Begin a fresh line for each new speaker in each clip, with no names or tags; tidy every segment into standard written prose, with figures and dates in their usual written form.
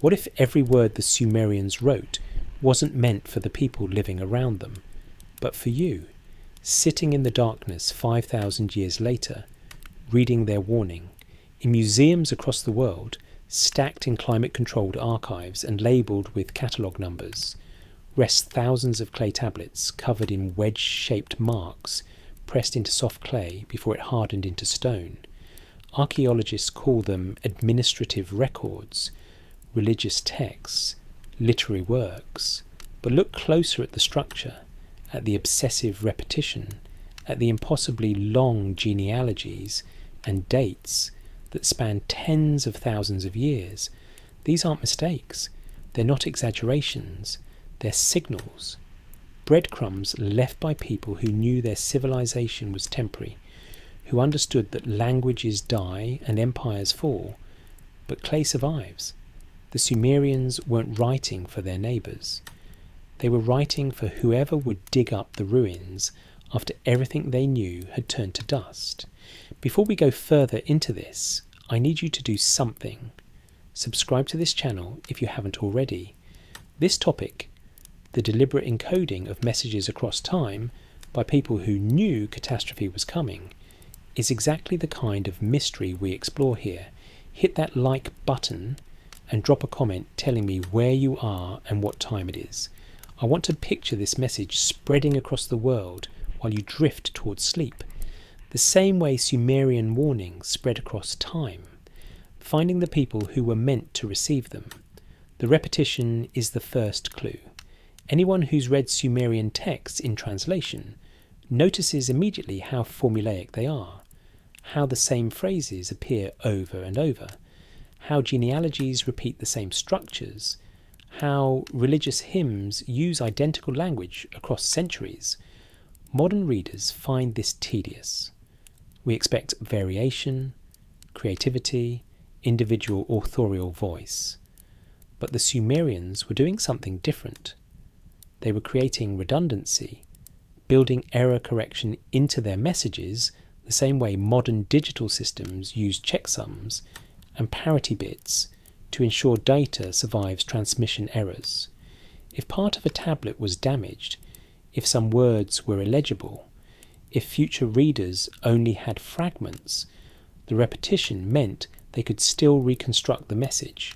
What if every word the Sumerians wrote wasn't meant for the people living around them, but for you, sitting in the darkness 5,000 years later, reading their warning, in museums across the world, stacked in climate-controlled archives and labelled with catalogue numbers, rest thousands of clay tablets covered in wedge-shaped marks pressed into soft clay before it hardened into stone. Archaeologists call them administrative records, religious texts, literary works. But look closer at the structure, at the obsessive repetition, at the impossibly long genealogies and dates that span tens of thousands of years. These aren't mistakes. They're not exaggerations. They're signals. Breadcrumbs left by people who knew their civilization was temporary, who understood that languages die and empires fall, but clay survives. The Sumerians weren't writing for their neighbours. They were writing for whoever would dig up the ruins after everything they knew had turned to dust. Before we go further into this, I need you to do something. Subscribe to this channel if you haven't already. This topic, the deliberate encoding of messages across time by people who knew catastrophe was coming, is exactly the kind of mystery we explore here. Hit that like button and drop a comment telling me where you are and what time it is. I want to picture this message spreading across the world while you drift towards sleep, the same way Sumerian warnings spread across time, finding the people who were meant to receive them. The repetition is the first clue. Anyone who's read Sumerian texts in translation notices immediately how formulaic they are, how the same phrases appear over and over, how genealogies repeat the same structures, how religious hymns use identical language across centuries. Modern readers find this tedious. We expect variation, creativity, individual authorial voice. But the Sumerians were doing something different. They were creating redundancy, building error correction into their messages the same way modern digital systems use checksums and parity bits to ensure data survives transmission errors. If part of a tablet was damaged, if some words were illegible, if future readers only had fragments, the repetition meant they could still reconstruct the message.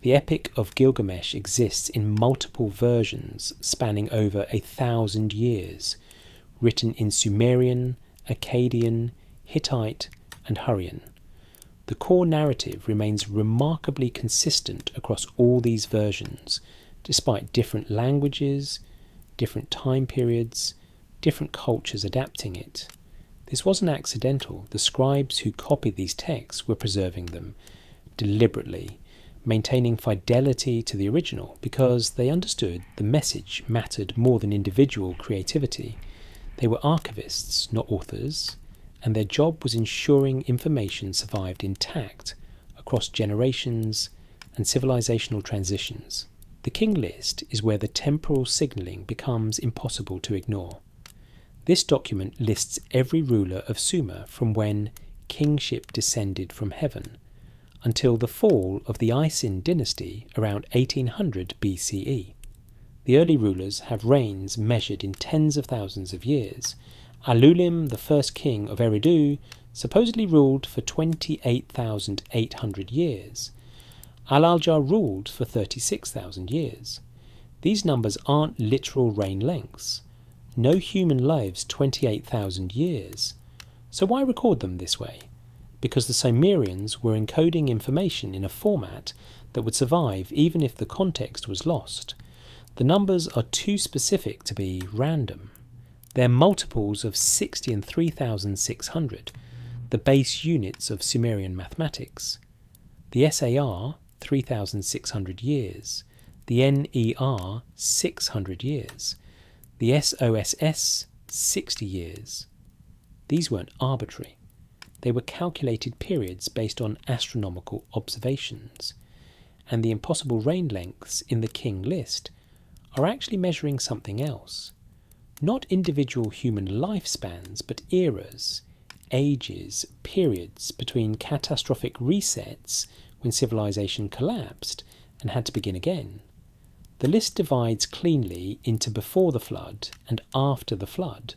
The Epic of Gilgamesh exists in multiple versions spanning over 1,000 years, written in Sumerian, Akkadian, Hittite, and Hurrian. The core narrative remains remarkably consistent across all these versions, despite different languages, different time periods, different cultures adapting it. This wasn't accidental. The scribes who copied these texts were preserving them deliberately, maintaining fidelity to the original because they understood the message mattered more than individual creativity. They were archivists, not authors, and their job was ensuring information survived intact across generations and civilizational transitions. The king list is where the temporal signalling becomes impossible to ignore. This document lists every ruler of Sumer from when kingship descended from heaven until the fall of the Isin dynasty around 1800 BCE. The early rulers have reigns measured in tens of thousands of years. Alulim, the first king of Eridu, supposedly ruled for 28,800 years. Al-Aljar ruled for 36,000 years. These numbers aren't literal reign lengths. No human lives 28,000 years. So why record them this way? Because the Sumerians were encoding information in a format that would survive even if the context was lost. The numbers are too specific to be random. They're multiples of 60 and 3,600, the base units of Sumerian mathematics. The SAR, 3,600 years. The NER, 600 years. The SOSS, 60 years. These weren't arbitrary. They were calculated periods based on astronomical observations. And the impossible reign lengths in the king list are actually measuring something else. Not individual human lifespans, but eras, ages, periods between catastrophic resets when civilization collapsed and had to begin again. The list divides cleanly into before the flood and after the flood,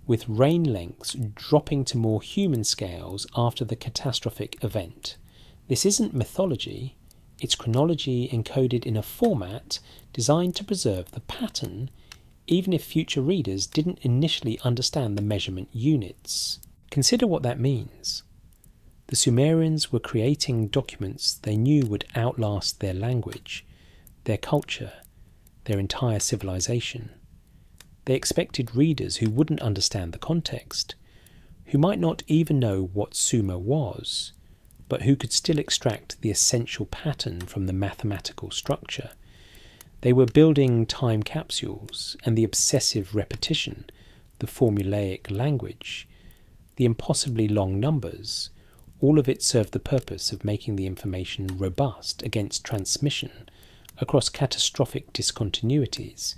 with rain lengths dropping to more human scales after the catastrophic event. This isn't mythology, it's chronology encoded in a format designed to preserve the pattern, even if future readers didn't initially understand the measurement units. Consider what that means. The Sumerians were creating documents they knew would outlast their language, their culture, their entire civilization. They expected readers who wouldn't understand the context, who might not even know what Sumer was, but who could still extract the essential pattern from the mathematical structure. They were building time capsules, and the obsessive repetition, the formulaic language, the impossibly long numbers, all of it served the purpose of making the information robust against transmission across catastrophic discontinuities.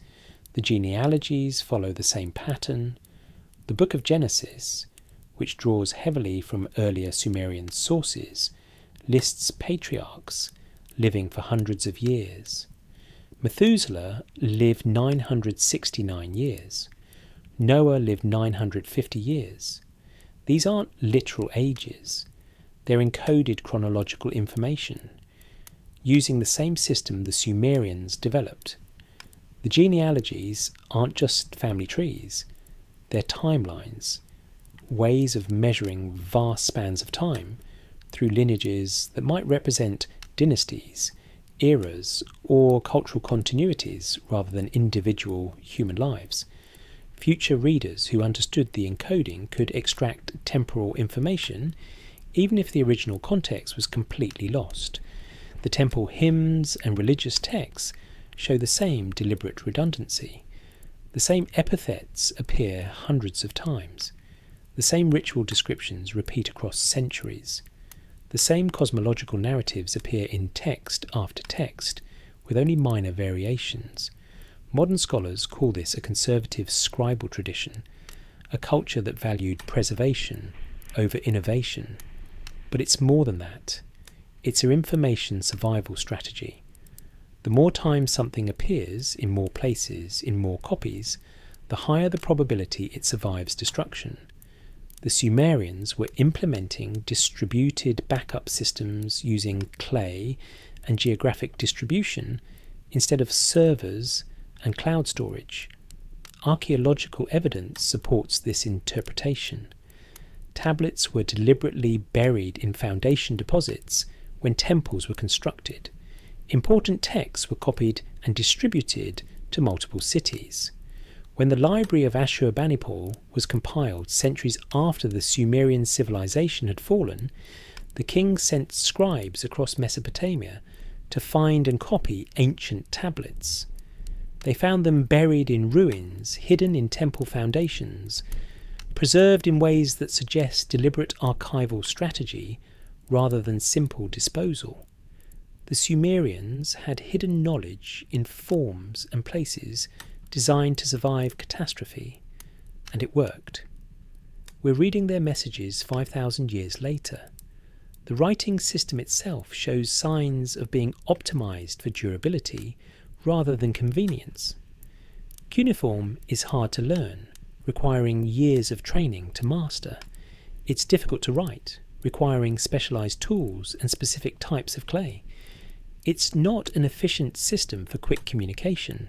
The genealogies follow the same pattern. The Book of Genesis, which draws heavily from earlier Sumerian sources, lists patriarchs living for hundreds of years. Methuselah lived 969 years. Noah lived 950 years. These aren't literal ages. They're encoded chronological information, using the same system the Sumerians developed. The genealogies aren't just family trees, they're timelines, ways of measuring vast spans of time through lineages that might represent dynasties, eras, or cultural continuities rather than individual human lives. Future readers who understood the encoding could extract temporal information even if the original context was completely lost. The temple hymns and religious texts show the same deliberate redundancy. The same epithets appear hundreds of times. The same ritual descriptions repeat across centuries. The same cosmological narratives appear in text after text, with only minor variations. Modern scholars call this a conservative scribal tradition, a culture that valued preservation over innovation. But it's more than that. It's an information survival strategy. The more time something appears in more places, in more copies, the higher the probability it survives destruction. The Sumerians were implementing distributed backup systems using clay and geographic distribution instead of servers and cloud storage. Archaeological evidence supports this interpretation. Tablets were deliberately buried in foundation deposits when temples were constructed. Important texts were copied and distributed to multiple cities. When the library of Ashurbanipal was compiled centuries after the Sumerian civilization had fallen, the king sent scribes across Mesopotamia to find and copy ancient tablets. They found them buried in ruins, hidden in temple foundations, preserved in ways that suggest deliberate archival strategy rather than simple disposal. The Sumerians had hidden knowledge in forms and places designed to survive catastrophe, and it worked. We're reading their messages 5,000 years later. The writing system itself shows signs of being optimized for durability rather than convenience. Cuneiform is hard to learn, requiring years of training to master. It's difficult to write, requiring specialized tools and specific types of clay. It's not an efficient system for quick communication,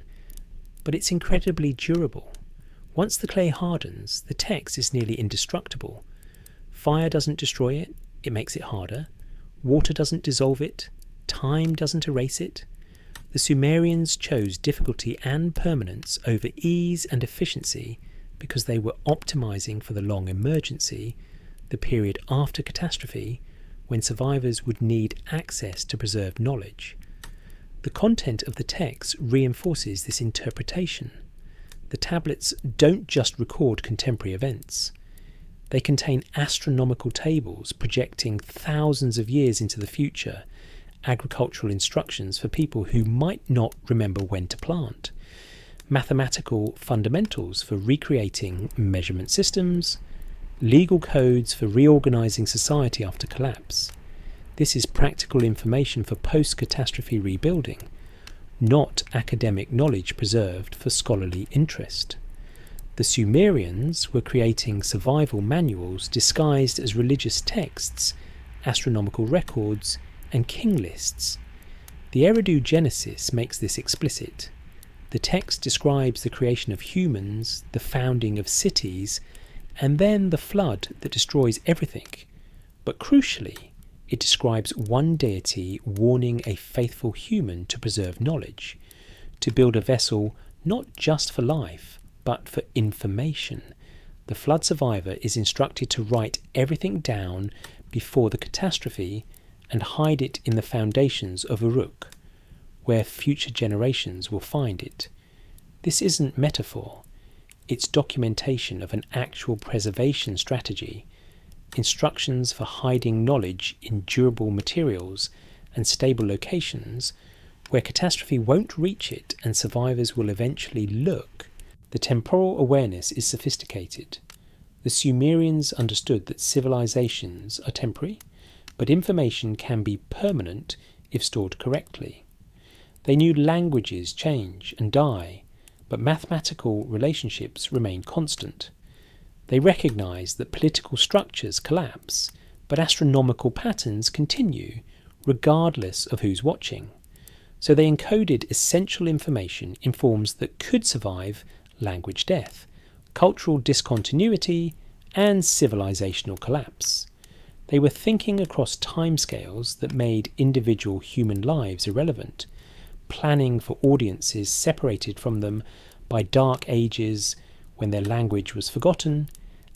but it's incredibly durable. Once the clay hardens, the text is nearly indestructible. Fire doesn't destroy it, it makes it harder. Water doesn't dissolve it, time doesn't erase it. The Sumerians chose difficulty and permanence over ease and efficiency because they were optimizing for the long emergency, the period after catastrophe, when survivors would need access to preserved knowledge. The content of the text reinforces this interpretation. The tablets don't just record contemporary events. They contain astronomical tables projecting thousands of years into the future, agricultural instructions for people who might not remember when to plant, mathematical fundamentals for recreating measurement systems, legal codes for reorganizing society after collapse. This is practical information for post-catastrophe rebuilding, not academic knowledge preserved for scholarly interest. The Sumerians were creating survival manuals disguised as religious texts, astronomical records, and king lists. The Eridu Genesis makes this explicit. The text describes the creation of humans, the founding of cities, and then the flood that destroys everything. But crucially, it describes one deity warning a faithful human to preserve knowledge, to build a vessel not just for life, but for information. The flood survivor is instructed to write everything down before the catastrophe and hide it in the foundations of Uruk, where future generations will find it. This isn't metaphor, it's documentation of an actual preservation strategy, instructions for hiding knowledge in durable materials and stable locations where catastrophe won't reach it and survivors will eventually look. The temporal awareness is sophisticated. The Sumerians understood that civilizations are temporary, but information can be permanent if stored correctly. They knew languages change and die, but mathematical relationships remain constant. They recognized that political structures collapse, but astronomical patterns continue, regardless of who's watching. So they encoded essential information in forms that could survive language death, cultural discontinuity, and civilizational collapse. They were thinking across timescales that made individual human lives irrelevant, planning for audiences separated from them by dark ages when their language was forgotten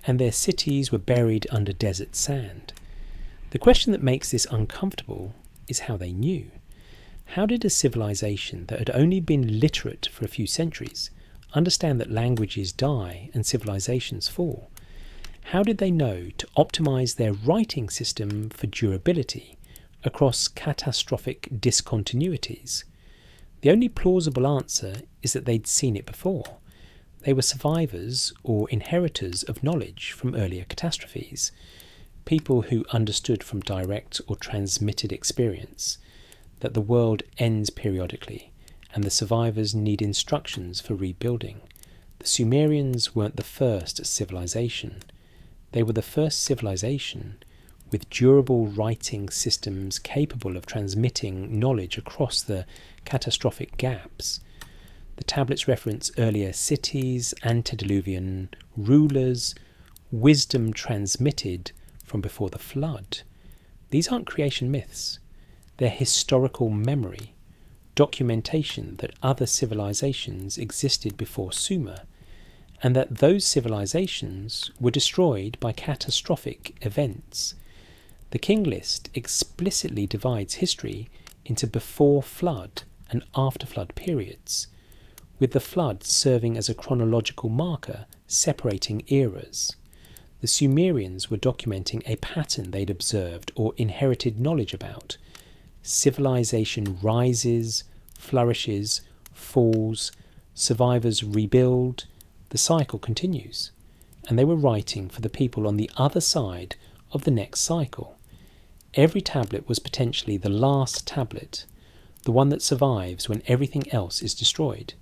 and their cities were buried under desert sand. The question that makes this uncomfortable is how they knew. How did a civilization that had only been literate for a few centuries understand that languages die and civilizations fall? How did they know to optimize their writing system for durability across catastrophic discontinuities? The only plausible answer is that they'd seen it before. They were survivors or inheritors of knowledge from earlier catastrophes, people who understood from direct or transmitted experience that the world ends periodically and the survivors need instructions for rebuilding. The Sumerians weren't the first civilization. They were the first civilization with durable writing systems capable of transmitting knowledge across the catastrophic gaps. The tablets reference earlier cities, antediluvian rulers, wisdom transmitted from before the flood. These aren't creation myths. They're historical memory, documentation that other civilizations existed before Sumer, and that those civilizations were destroyed by catastrophic events. The King List explicitly divides history into before flood and after flood periods, with the flood serving as a chronological marker separating eras. The Sumerians were documenting a pattern they'd observed or inherited knowledge about. Civilization rises, flourishes, falls, survivors rebuild, the cycle continues, and they were writing for the people on the other side of the next cycle. Every tablet was potentially the last tablet, the one that survives when everything else is destroyed.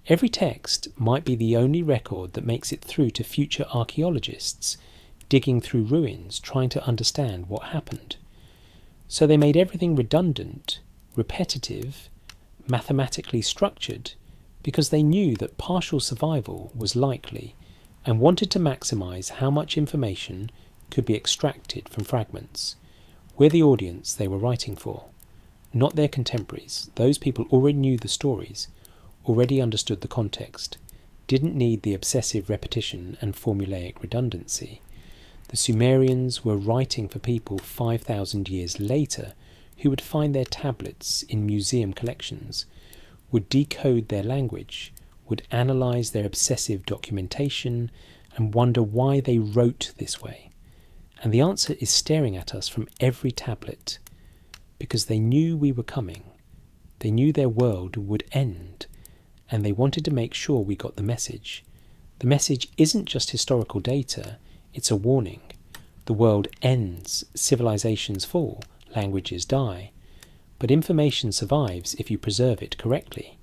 Every text might be the only record that makes it through to future archaeologists digging through ruins trying to understand what happened. So they made everything redundant, repetitive, mathematically structured, because they knew that partial survival was likely and wanted to maximize how much information could be extracted from fragments. We're the audience they were writing for, not their contemporaries. Those people already knew the stories, already understood the context, didn't need the obsessive repetition and formulaic redundancy. The Sumerians were writing for people 5,000 years later who would find their tablets in museum collections, would decode their language, would analyse their obsessive documentation, and wonder why they wrote this way. And the answer is staring at us from every tablet, because they knew we were coming. They knew their world would end, and they wanted to make sure we got the message. The message isn't just historical data, it's a warning. The world ends, civilizations fall, languages die, but information survives if you preserve it correctly.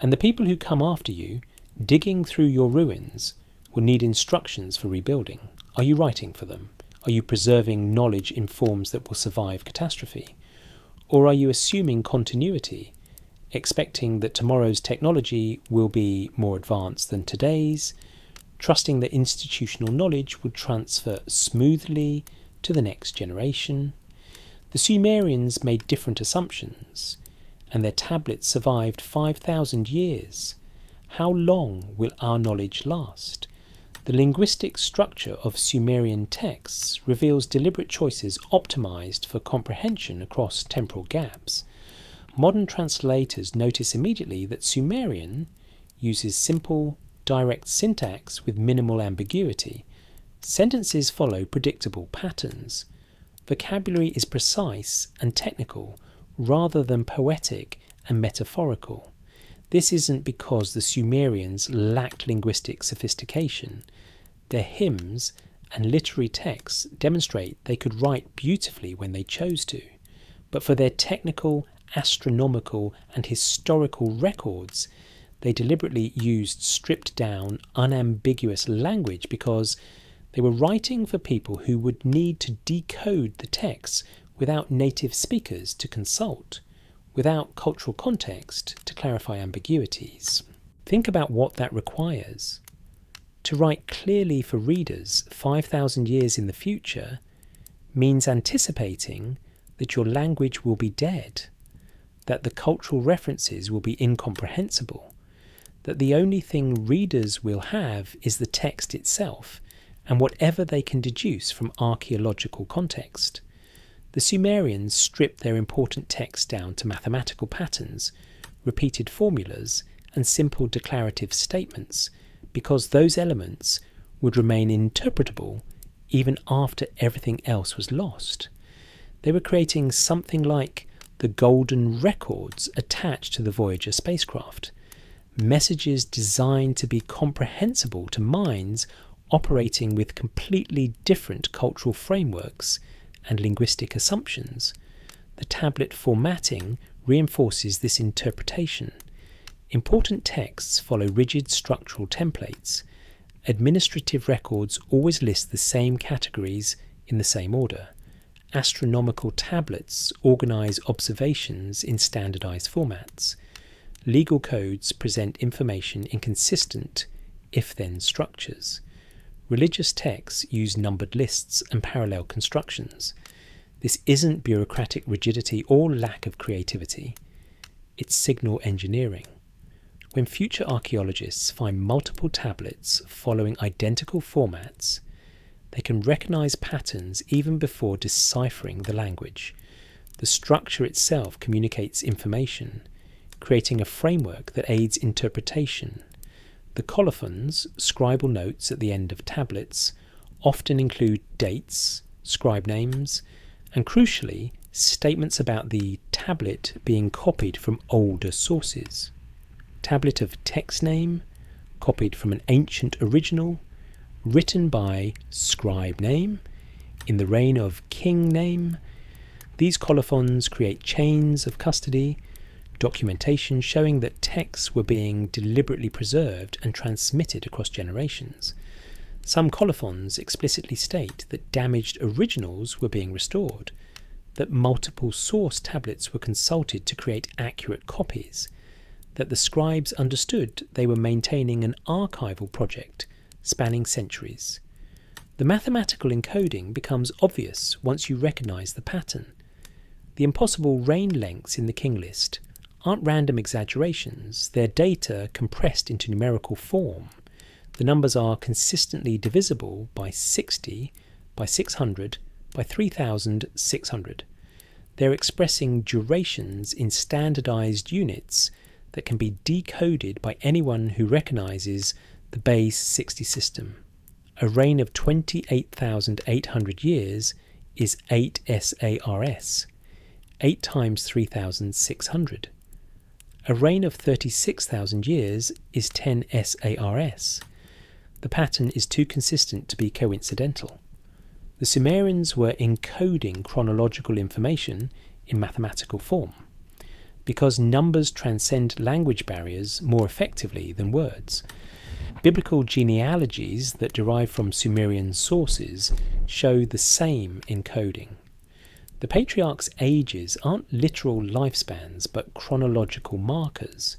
And the people who come after you, digging through your ruins, will need instructions for rebuilding. Are you writing for them? Are you preserving knowledge in forms that will survive catastrophe? Or are you assuming continuity, expecting that tomorrow's technology will be more advanced than today's, trusting that institutional knowledge will transfer smoothly to the next generation? The Sumerians made different assumptions, and their tablets survived 5,000 years. How long will our knowledge last? The linguistic structure of Sumerian texts reveals deliberate choices optimized for comprehension across temporal gaps. Modern translators notice immediately that Sumerian uses simple, direct syntax with minimal ambiguity. Sentences follow predictable patterns. Vocabulary is precise and technical rather than poetic and metaphorical. This isn't because the Sumerians lacked linguistic sophistication. Their hymns and literary texts demonstrate they could write beautifully when they chose to, but for their technical, astronomical and historical records, they deliberately used stripped-down, unambiguous language because they were writing for people who would need to decode the texts without native speakers to consult, without cultural context to clarify ambiguities. Think about what that requires. To write clearly for readers 5,000 years in the future means anticipating that your language will be dead, that the cultural references will be incomprehensible, that the only thing readers will have is the text itself and whatever they can deduce from archaeological context. The Sumerians stripped their important texts down to mathematical patterns, repeated formulas, and simple declarative statements, because those elements would remain interpretable even after everything else was lost. They were creating something like the golden records attached to the Voyager spacecraft, messages designed to be comprehensible to minds operating with completely different cultural frameworks and linguistic assumptions. The tablet formatting reinforces this interpretation. Important texts follow rigid structural templates. Administrative records always list the same categories in the same order. Astronomical tablets organize observations in standardized formats. Legal codes present information in consistent if-then structures. Religious texts use numbered lists and parallel constructions. This isn't bureaucratic rigidity or lack of creativity. It's signal engineering. When future archaeologists find multiple tablets following identical formats, they can recognize patterns even before deciphering the language. The structure itself communicates information, creating a framework that aids interpretation. The colophons, scribal notes at the end of tablets, often include dates, scribe names, and crucially, statements about the tablet being copied from older sources. Tablet of text name, copied from an ancient original, written by scribe name, in the reign of king name. These colophons create chains of custody, documentation showing that texts were being deliberately preserved and transmitted across generations. Some colophons explicitly state that damaged originals were being restored, that multiple source tablets were consulted to create accurate copies, that the scribes understood they were maintaining an archival project spanning centuries. The mathematical encoding becomes obvious once you recognize the pattern. The impossible reign lengths in the king list aren't random exaggerations, they're data compressed into numerical form. The numbers are consistently divisible by 60, by 600, by 3600. They're expressing durations in standardized units that can be decoded by anyone who recognizes the base 60 system. A reign of 28,800 years is 8 SARS, 8 times 3,600. A reign of 36,000 years is 10 SARS. The pattern is too consistent to be coincidental. The Sumerians were encoding chronological information in mathematical form, because numbers transcend language barriers more effectively than words. Biblical genealogies that derive from Sumerian sources show the same encoding. The patriarchs' ages aren't literal lifespans, but chronological markers.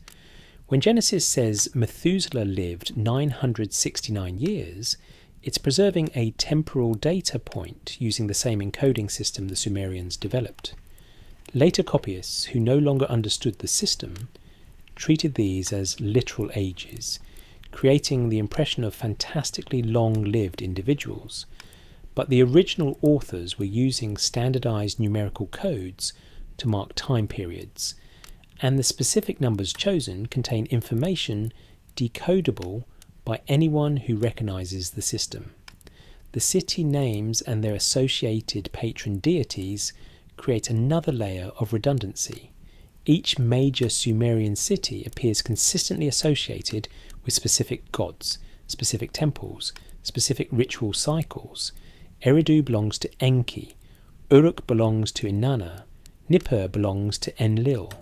When Genesis says Methuselah lived 969 years, it's preserving a temporal data point using the same encoding system the Sumerians developed. Later copyists, who no longer understood the system, treated these as literal ages, creating the impression of fantastically long-lived individuals. But the original authors were using standardized numerical codes to mark time periods, and the specific numbers chosen contain information decodable by anyone who recognizes the system. The city names and their associated patron deities create another layer of redundancy. Each major Sumerian city appears consistently associated with specific gods, specific temples, specific ritual cycles. Eridu belongs to Enki, Uruk belongs to Inanna, Nippur belongs to Enlil.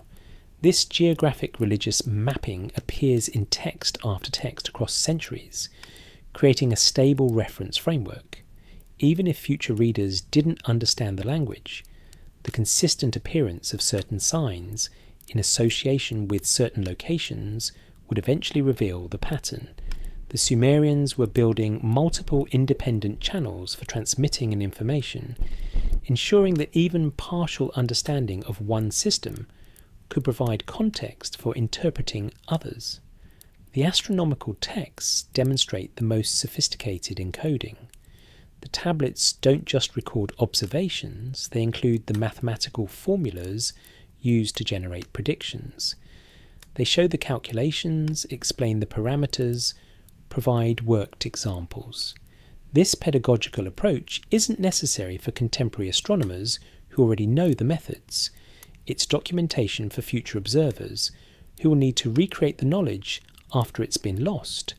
This geographic religious mapping appears in text after text across centuries, creating a stable reference framework. Even if future readers didn't understand the language, the consistent appearance of certain signs in association with certain locations would eventually reveal the pattern. The Sumerians were building multiple independent channels for transmitting an information, ensuring that even partial understanding of one system could provide context for interpreting others. The astronomical texts demonstrate the most sophisticated encoding. The tablets don't just record observations, they include the mathematical formulas used to generate predictions. They show the calculations, explain the parameters, provide worked examples. This pedagogical approach isn't necessary for contemporary astronomers who already know the methods. It's documentation for future observers who will need to recreate the knowledge after it's been lost.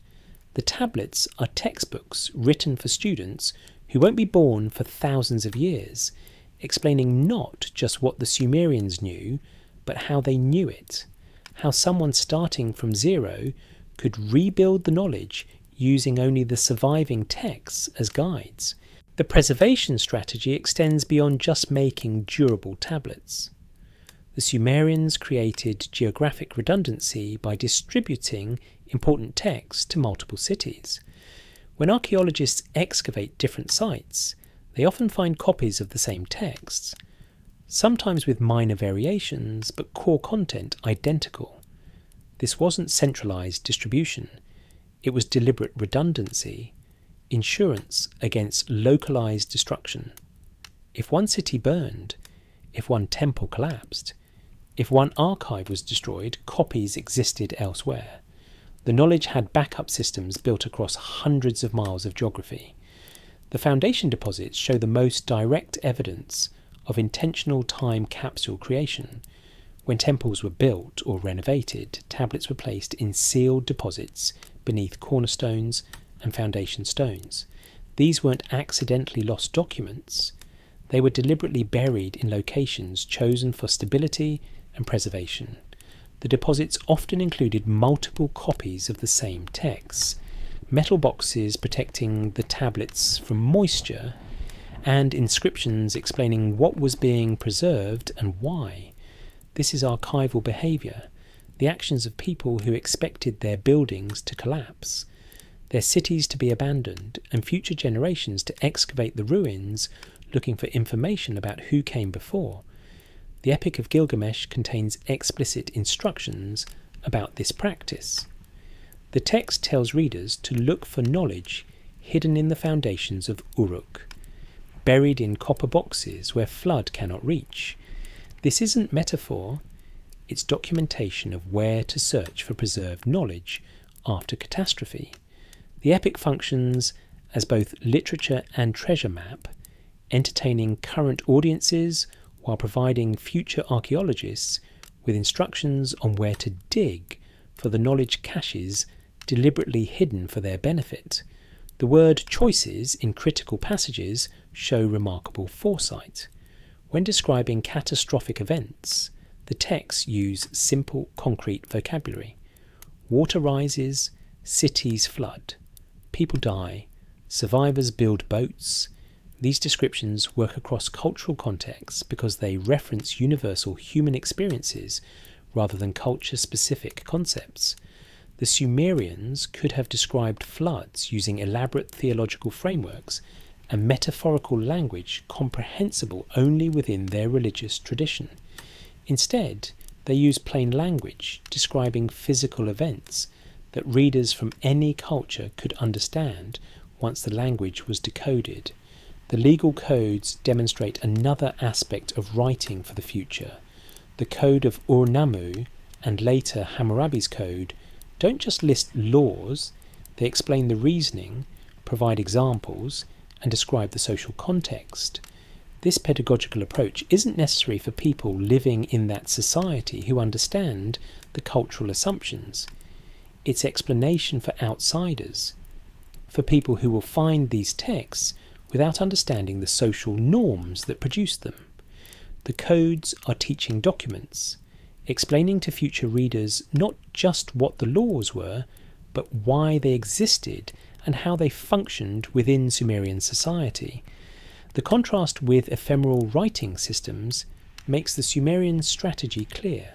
The tablets are textbooks written for students who won't be born for thousands of years, explaining not just what the Sumerians knew, but how they knew it, how someone starting from zero could rebuild the knowledge using only the surviving texts as guides. The preservation strategy extends beyond just making durable tablets. The Sumerians created geographic redundancy by distributing important texts to multiple cities. When archaeologists excavate different sites, they often find copies of the same texts, sometimes with minor variations, but core content identical. This wasn't centralized distribution. It was deliberate redundancy, insurance against localized destruction. If one city burned, if one temple collapsed, if one archive was destroyed, copies existed elsewhere. The knowledge had backup systems built across hundreds of miles of geography. The foundation deposits show the most direct evidence of intentional time capsule creation. When temples were built or renovated, tablets were placed in sealed deposits beneath cornerstones and foundation stones. These weren't accidentally lost documents. They were deliberately buried in locations chosen for stability and preservation. The deposits often included multiple copies of the same texts, metal boxes protecting the tablets from moisture, and inscriptions explaining what was being preserved and why. This is archival behaviour, the actions of people who expected their buildings to collapse, their cities to be abandoned, and future generations to excavate the ruins looking for information about who came before. The Epic of Gilgamesh contains explicit instructions about this practice. The text tells readers to look for knowledge hidden in the foundations of Uruk, buried in copper boxes where flood cannot reach. This isn't metaphor, it's documentation of where to search for preserved knowledge after catastrophe. The epic functions as both literature and treasure map, entertaining current audiences while providing future archaeologists with instructions on where to dig for the knowledge caches deliberately hidden for their benefit. The word choices in critical passages show remarkable foresight. When describing catastrophic events, the texts use simple, concrete vocabulary. Water rises, cities flood, people die, survivors build boats. These descriptions work across cultural contexts because they reference universal human experiences rather than culture-specific concepts. The Sumerians could have described floods using elaborate theological frameworks and metaphorical language comprehensible only within their religious tradition. Instead, they use plain language describing physical events that readers from any culture could understand once the language was decoded. The legal codes demonstrate another aspect of writing for the future. The Code of Ur-Nammu and later Hammurabi's Code don't just list laws, they explain the reasoning, provide examples, and describe the social context. This pedagogical approach isn't necessary for people living in that society who understand the cultural assumptions. It's explanation for outsiders, for people who will find these texts without understanding the social norms that produce them. The codes are teaching documents, explaining to future readers not just what the laws were, but why they existed and how they functioned within Sumerian society. The contrast with ephemeral writing systems makes the Sumerian strategy clear.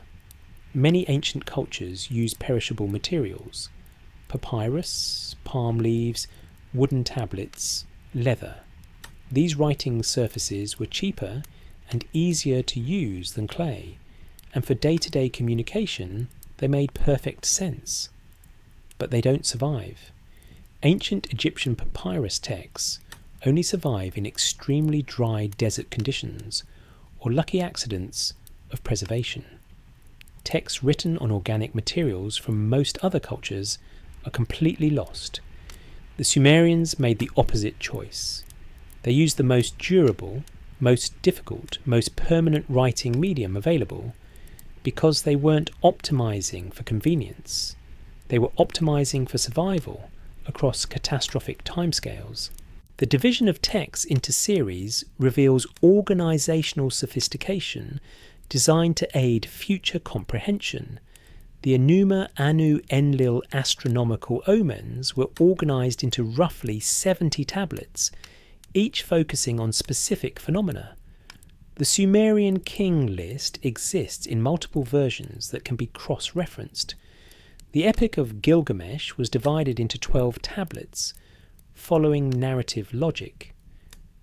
Many ancient cultures use perishable materials: papyrus, palm leaves, wooden tablets, leather. These writing surfaces were cheaper and easier to use than clay, and for day-to-day communication they made perfect sense. But they don't survive. Ancient Egyptian papyrus texts only survive in extremely dry desert conditions or lucky accidents of preservation. Texts written on organic materials from most other cultures are completely lost. The Sumerians made the opposite choice. They used the most durable, most difficult, most permanent writing medium available because they weren't optimizing for convenience. They were optimizing for survival across catastrophic timescales. The division of texts into series reveals organizational sophistication designed to aid future comprehension. The Enuma Anu Enlil astronomical omens were organized into roughly 70 tablets, each focusing on specific phenomena. The Sumerian king list exists in multiple versions that can be cross-referenced. The Epic of Gilgamesh was divided into 12 tablets, following narrative logic.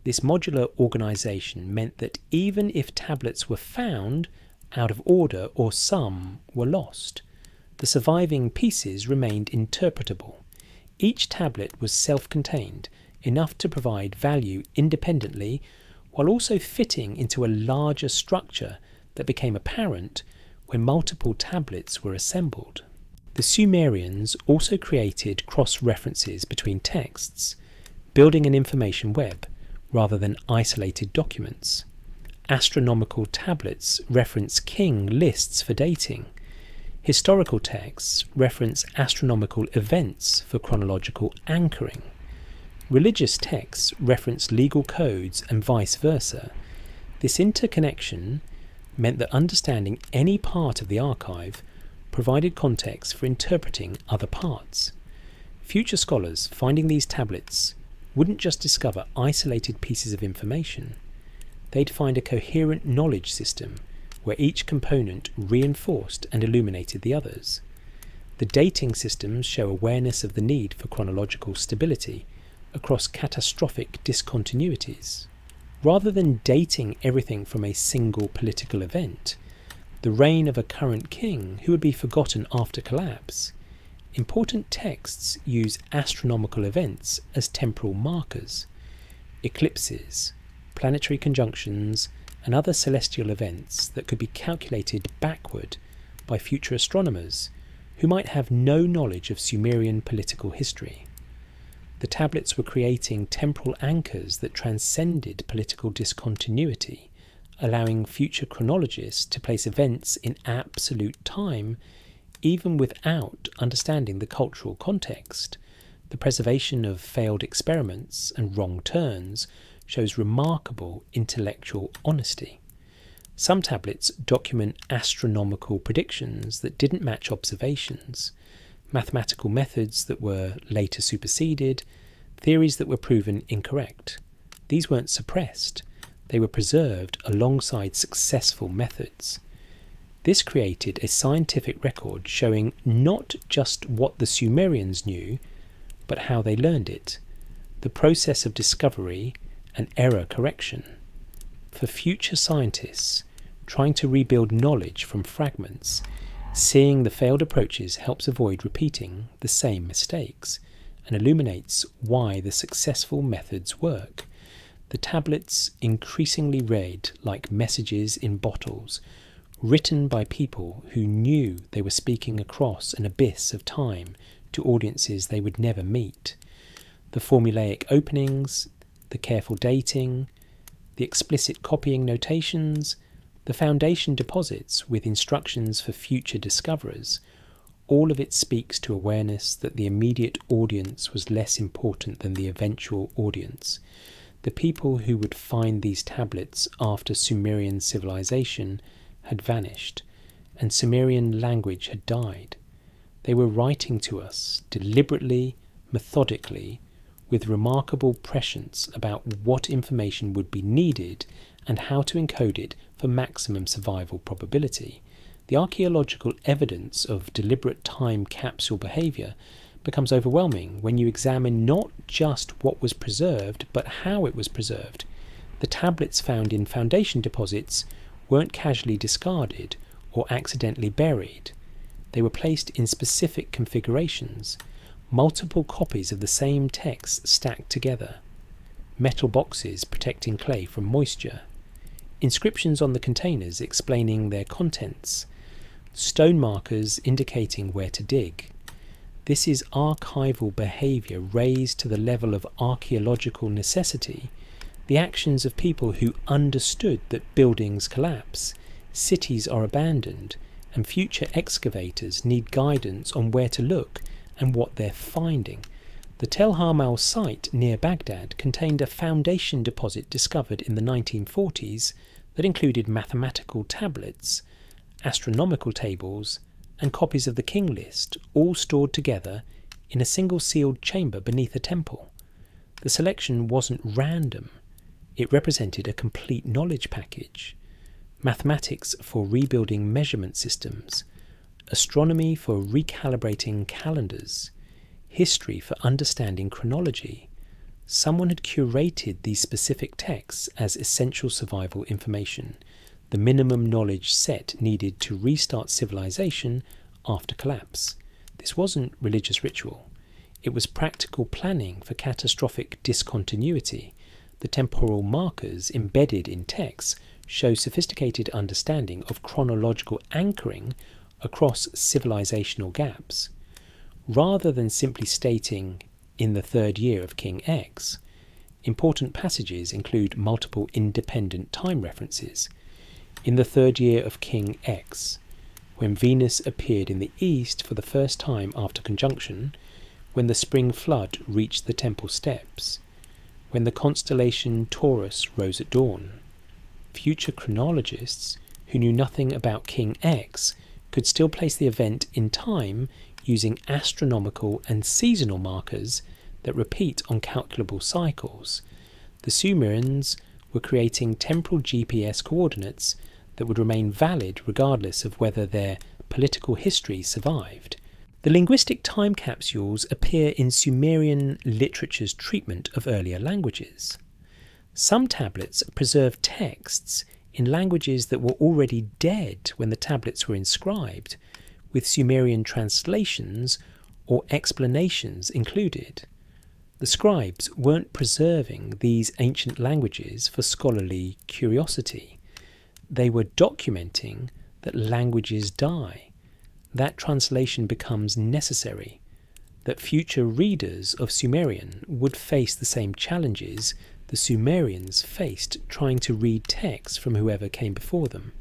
This modular organization meant that even if tablets were found out of order or some were lost, the surviving pieces remained interpretable. Each tablet was self-contained, enough to provide value independently, while also fitting into a larger structure that became apparent when multiple tablets were assembled. The Sumerians also created cross-references between texts, building an information web rather than isolated documents. Astronomical tablets reference king lists for dating. Historical texts reference astronomical events for chronological anchoring. Religious texts reference legal codes and vice versa. This interconnection meant that understanding any part of the archive provided context for interpreting other parts. Future scholars finding these tablets wouldn't just discover isolated pieces of information. They'd find a coherent knowledge system where each component reinforced and illuminated the others. The dating systems show awareness of the need for chronological stability across catastrophic discontinuities. Rather than dating everything from a single political event, the reign of a current king who would be forgotten after collapse, important texts use astronomical events as temporal markers. Eclipses, planetary conjunctions, and other celestial events that could be calculated backward by future astronomers who might have no knowledge of Sumerian political history. The tablets were creating temporal anchors that transcended political discontinuity, allowing future chronologists to place events in absolute time, even without understanding the cultural context. The preservation of failed experiments and wrong turns shows remarkable intellectual honesty. Some tablets document astronomical predictions that didn't match observations, mathematical methods that were later superseded, theories that were proven incorrect. These weren't suppressed, they were preserved alongside successful methods. This created a scientific record showing not just what the Sumerians knew, but how they learned it, the process of discovery and error correction. For future scientists trying to rebuild knowledge from fragments, seeing the failed approaches helps avoid repeating the same mistakes and illuminates why the successful methods work. The tablets increasingly read like messages in bottles, written by people who knew they were speaking across an abyss of time to audiences they would never meet. The formulaic openings, the careful dating, the explicit copying notations, the foundation deposits with instructions for future discoverers, all of it speaks to awareness that the immediate audience was less important than the eventual audience. The people who would find these tablets after Sumerian civilization had vanished, and Sumerian language had died. They were writing to us deliberately, methodically, with remarkable prescience about what information would be needed and how to encode it for maximum survival probability. The archaeological evidence of deliberate time capsule behaviour becomes overwhelming when you examine not just what was preserved, but how it was preserved. The tablets found in foundation deposits weren't casually discarded or accidentally buried. They were placed in specific configurations, multiple copies of the same text stacked together, metal boxes protecting clay from moisture, inscriptions on the containers explaining their contents, stone markers indicating where to dig. This is archival behaviour raised to the level of archaeological necessity, the actions of people who understood that buildings collapse, cities are abandoned, and future excavators need guidance on where to look and what they're finding. The Tel Harmal site near Baghdad contained a foundation deposit discovered in the 1940s that included mathematical tablets, astronomical tables, and copies of the king list, all stored together in a single sealed chamber beneath a temple. The selection wasn't random. It represented a complete knowledge package. Mathematics for rebuilding measurement systems, astronomy for recalibrating calendars, history for understanding chronology. Someone had curated these specific texts as essential survival information, the minimum knowledge set needed to restart civilization after collapse. This wasn't religious ritual. It was practical planning for catastrophic discontinuity. The temporal markers embedded in texts show sophisticated understanding of chronological anchoring across civilizational gaps. Rather than simply stating, in the 3rd year of King X, important passages include multiple independent time references. In the 3rd year of King X, when Venus appeared in the east for the first time after conjunction, when the spring flood reached the temple steps, when the constellation Taurus rose at dawn. Future chronologists who knew nothing about King X could still place the event in time using astronomical and seasonal markers that repeat on calculable cycles. The Sumerians were creating temporal GPS coordinates that would remain valid regardless of whether their political history survived. The linguistic time capsules appear in Sumerian literature's treatment of earlier languages. Some tablets preserve texts in languages that were already dead when the tablets were inscribed, with Sumerian translations or explanations included. The scribes weren't preserving these ancient languages for scholarly curiosity. They were documenting that languages die, that translation becomes necessary, that future readers of Sumerian would face the same challenges the Sumerians faced trying to read texts from whoever came before them.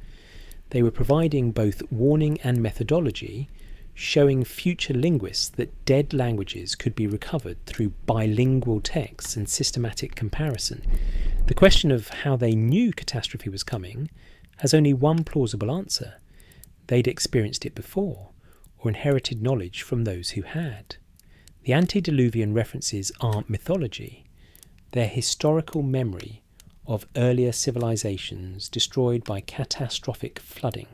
They were providing both warning and methodology, showing future linguists that dead languages could be recovered through bilingual texts and systematic comparison. The question of how they knew catastrophe was coming has only one plausible answer. They'd experienced it before, or inherited knowledge from those who had. The antediluvian references aren't mythology. They're historical memory of earlier civilizations destroyed by catastrophic flooding.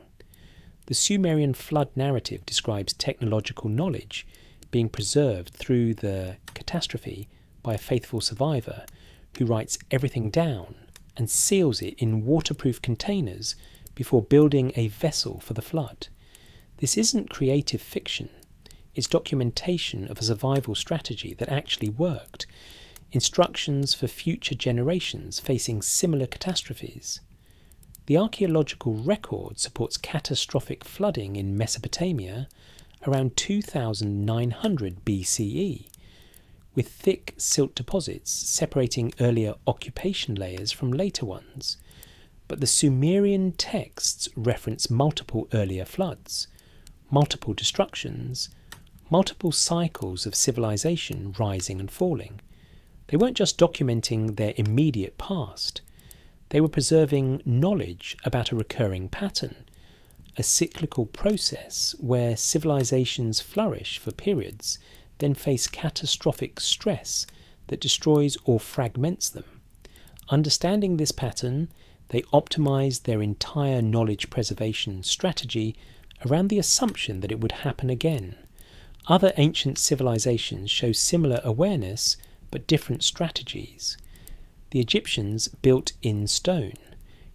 The Sumerian flood narrative describes technological knowledge being preserved through the catastrophe by a faithful survivor who writes everything down and seals it in waterproof containers before building a vessel for the flood. This isn't creative fiction. It's documentation of a survival strategy that actually worked. Instructions for future generations facing similar catastrophes. The archaeological record supports catastrophic flooding in Mesopotamia around 2900 BCE, with thick silt deposits separating earlier occupation layers from later ones. But the Sumerian texts reference multiple earlier floods, multiple destructions, multiple cycles of civilization rising and falling. They weren't just documenting their immediate past. They were preserving knowledge about a recurring pattern, a cyclical process where civilizations flourish for periods, then face catastrophic stress that destroys or fragments them. Understanding this pattern, they optimized their entire knowledge preservation strategy around the assumption that it would happen again. Other ancient civilizations show similar awareness but different strategies. The Egyptians built in stone,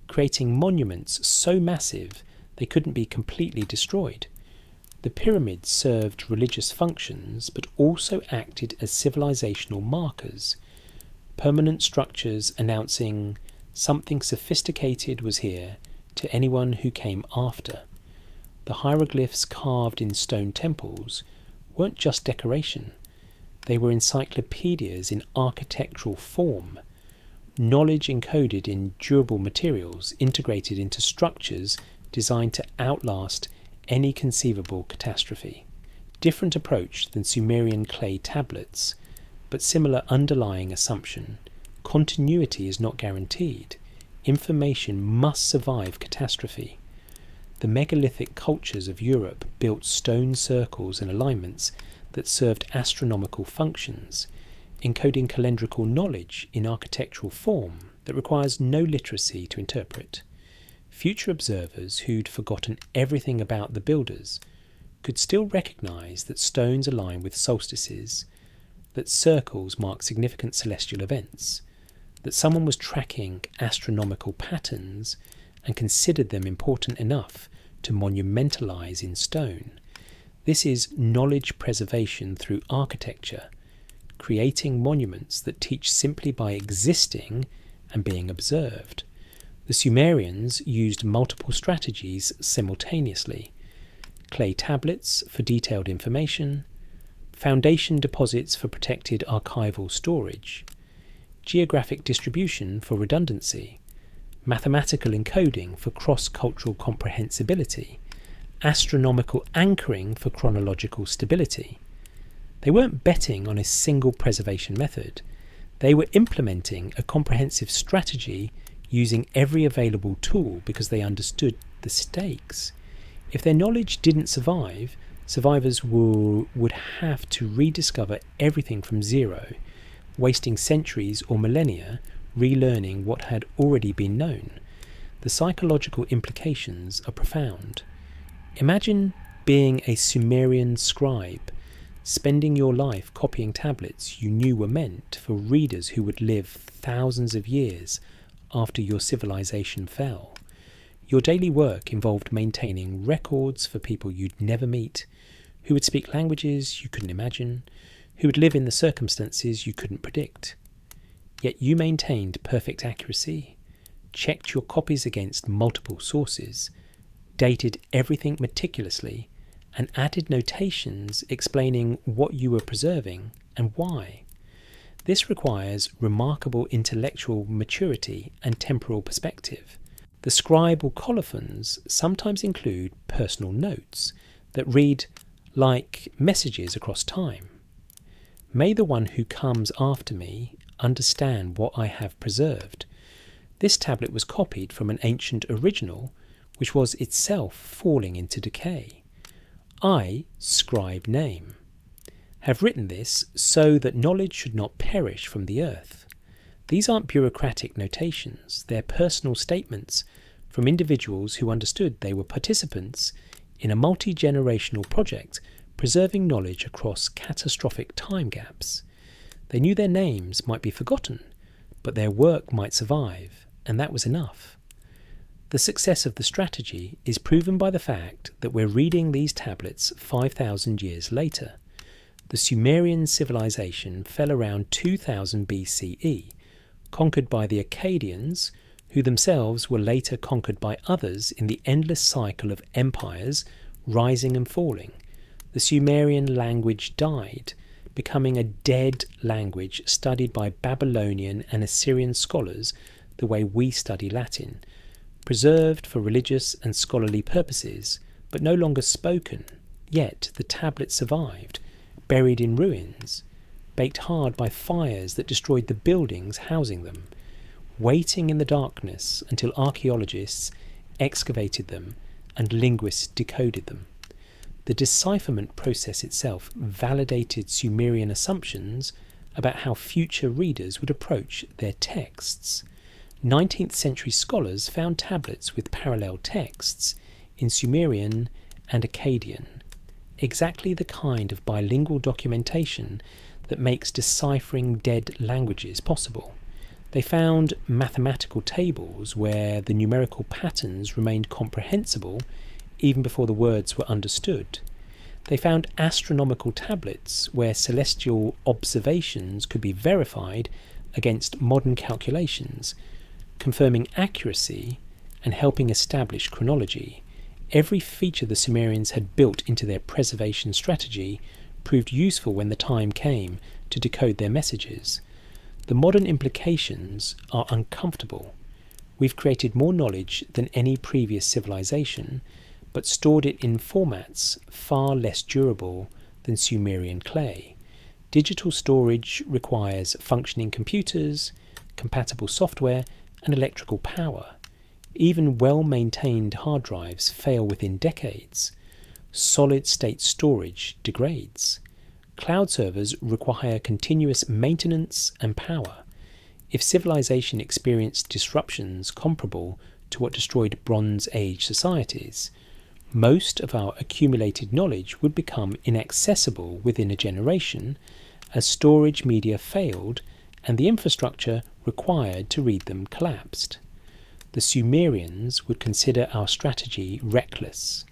creating monuments so massive they couldn't be completely destroyed. The pyramids served religious functions but also acted as civilizational markers, permanent structures announcing something sophisticated was here to anyone who came after. The hieroglyphs carved in stone temples weren't just decoration. They were encyclopedias in architectural form, knowledge encoded in durable materials integrated into structures designed to outlast any conceivable catastrophe. Different approach than Sumerian clay tablets, but similar underlying assumption. Continuity is not guaranteed. Information must survive catastrophe. The megalithic cultures of Europe built stone circles and alignments that served astronomical functions, encoding calendrical knowledge in architectural form that requires no literacy to interpret. Future observers who'd forgotten everything about the builders could still recognise that stones align with solstices, that circles mark significant celestial events, that someone was tracking astronomical patterns and considered them important enough to monumentalise in stone. This is knowledge preservation through architecture, creating monuments that teach simply by existing and being observed. The Sumerians used multiple strategies simultaneously: clay tablets for detailed information, foundation deposits for protected archival storage, geographic distribution for redundancy, mathematical encoding for cross-cultural comprehensibility, astronomical anchoring for chronological stability. They weren't betting on a single preservation method. They were implementing a comprehensive strategy using every available tool because they understood the stakes. If their knowledge didn't survive, survivors would have to rediscover everything from zero, wasting centuries or millennia relearning what had already been known. The psychological implications are profound. Imagine being a Sumerian scribe, spending your life copying tablets you knew were meant for readers who would live thousands of years after your civilization fell. Your daily work involved maintaining records for people you'd never meet, who would speak languages you couldn't imagine, who would live in the circumstances you couldn't predict. Yet you maintained perfect accuracy, checked your copies against multiple sources, dated everything meticulously, and added notations explaining what you were preserving and why. This requires remarkable intellectual maturity and temporal perspective. The scribal colophons sometimes include personal notes that read, like messages across time. May the one who comes after me understand what I have preserved. This tablet was copied from an ancient original, which was itself falling into decay. I, scribe name, have written this so that knowledge should not perish from the earth. These aren't bureaucratic notations, they're personal statements from individuals who understood they were participants in a multi-generational project preserving knowledge across catastrophic time gaps. They knew their names might be forgotten, but their work might survive, and that was enough. The success of the strategy is proven by the fact that we're reading these tablets 5,000 years later. The Sumerian civilization fell around 2000 BCE, conquered by the Akkadians, who themselves were later conquered by others in the endless cycle of empires rising and falling. The Sumerian language died, becoming a dead language studied by Babylonian and Assyrian scholars the way we study Latin, preserved for religious and scholarly purposes, but no longer spoken. Yet the tablets survived, buried in ruins, baked hard by fires that destroyed the buildings housing them, waiting in the darkness until archaeologists excavated them and linguists decoded them. The decipherment process itself validated Sumerian assumptions about how future readers would approach their texts. 19th century scholars found tablets with parallel texts in Sumerian and Akkadian, exactly the kind of bilingual documentation that makes deciphering dead languages possible. They found mathematical tables where the numerical patterns remained comprehensible even before the words were understood. They found astronomical tablets where celestial observations could be verified against modern calculations, confirming accuracy and helping establish chronology. Every feature the Sumerians had built into their preservation strategy proved useful when the time came to decode their messages. The modern implications are uncomfortable. We've created more knowledge than any previous civilization, but stored it in formats far less durable than Sumerian clay. Digital storage requires functioning computers, compatible software, and electrical power. Even well-maintained hard drives fail within decades. Solid-state storage degrades. Cloud servers require continuous maintenance and power. If civilization experienced disruptions comparable to what destroyed Bronze Age societies, most of our accumulated knowledge would become inaccessible within a generation as storage media failed and the infrastructure required to read them collapsed. The Sumerians would consider our strategy reckless.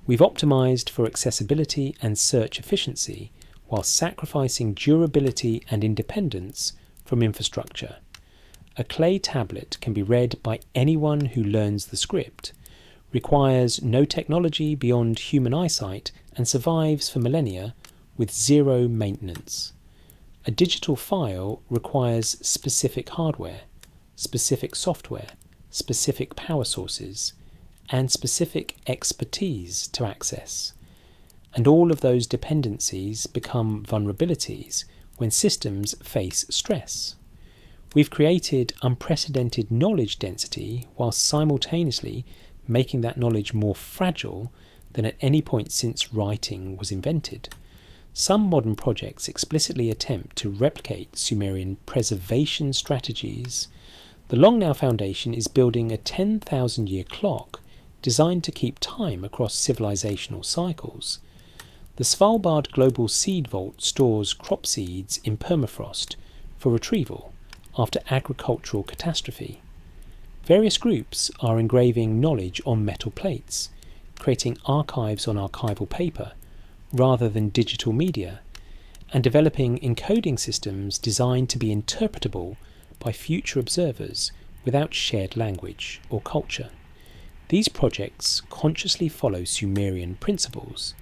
We've optimized for accessibility and search efficiency while sacrificing durability and independence from infrastructure. A clay tablet can be read by anyone who learns the script, requires no technology beyond human eyesight, and survives for millennia with zero maintenance. A digital file requires specific hardware, specific software, specific power sources, and specific expertise to access. And all of those dependencies become vulnerabilities when systems face stress. We've created unprecedented knowledge density while simultaneously making that knowledge more fragile than at any point since writing was invented. Some modern projects explicitly attempt to replicate Sumerian preservation strategies. The Long Now Foundation is building a 10,000-year clock designed to keep time across civilizational cycles. The Svalbard Global Seed Vault stores crop seeds in permafrost for retrieval after agricultural catastrophe. Various groups are engraving knowledge on metal plates, creating archives on archival paper rather than digital media, and developing encoding systems designed to be interpretable by future observers without shared language or culture. These projects consciously follow Sumerian principles: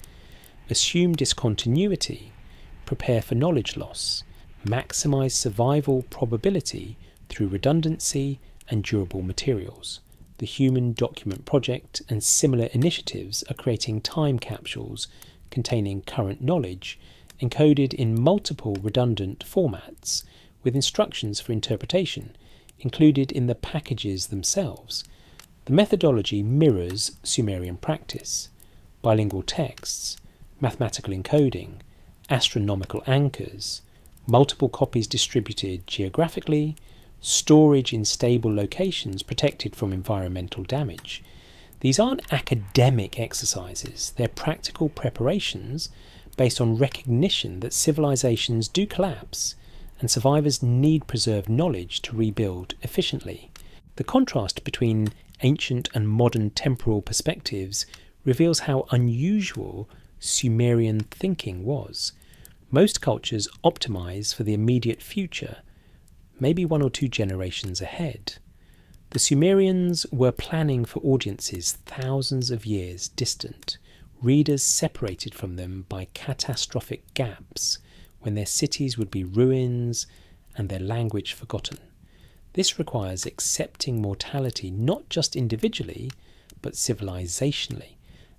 assume discontinuity, prepare for knowledge loss, maximize survival probability through redundancy and durable materials. The Human Document Project and similar initiatives are creating time capsules containing current knowledge, encoded in multiple redundant formats, with instructions for interpretation included in the packages themselves. The methodology mirrors Sumerian practice: bilingual texts, mathematical encoding, astronomical anchors, multiple copies distributed geographically, storage in stable locations protected from environmental damage. These aren't academic exercises, they're practical preparations based on recognition that civilizations do collapse and survivors need preserved knowledge to rebuild efficiently. The contrast between ancient and modern temporal perspectives reveals how unusual Sumerian thinking was. Most cultures optimize for the immediate future, maybe 1 or 2 generations ahead. The Sumerians were planning for audiences thousands of years distant, readers separated from them by catastrophic gaps, when their cities would be ruins and their language forgotten. This requires accepting mortality not just individually, but civilizationally,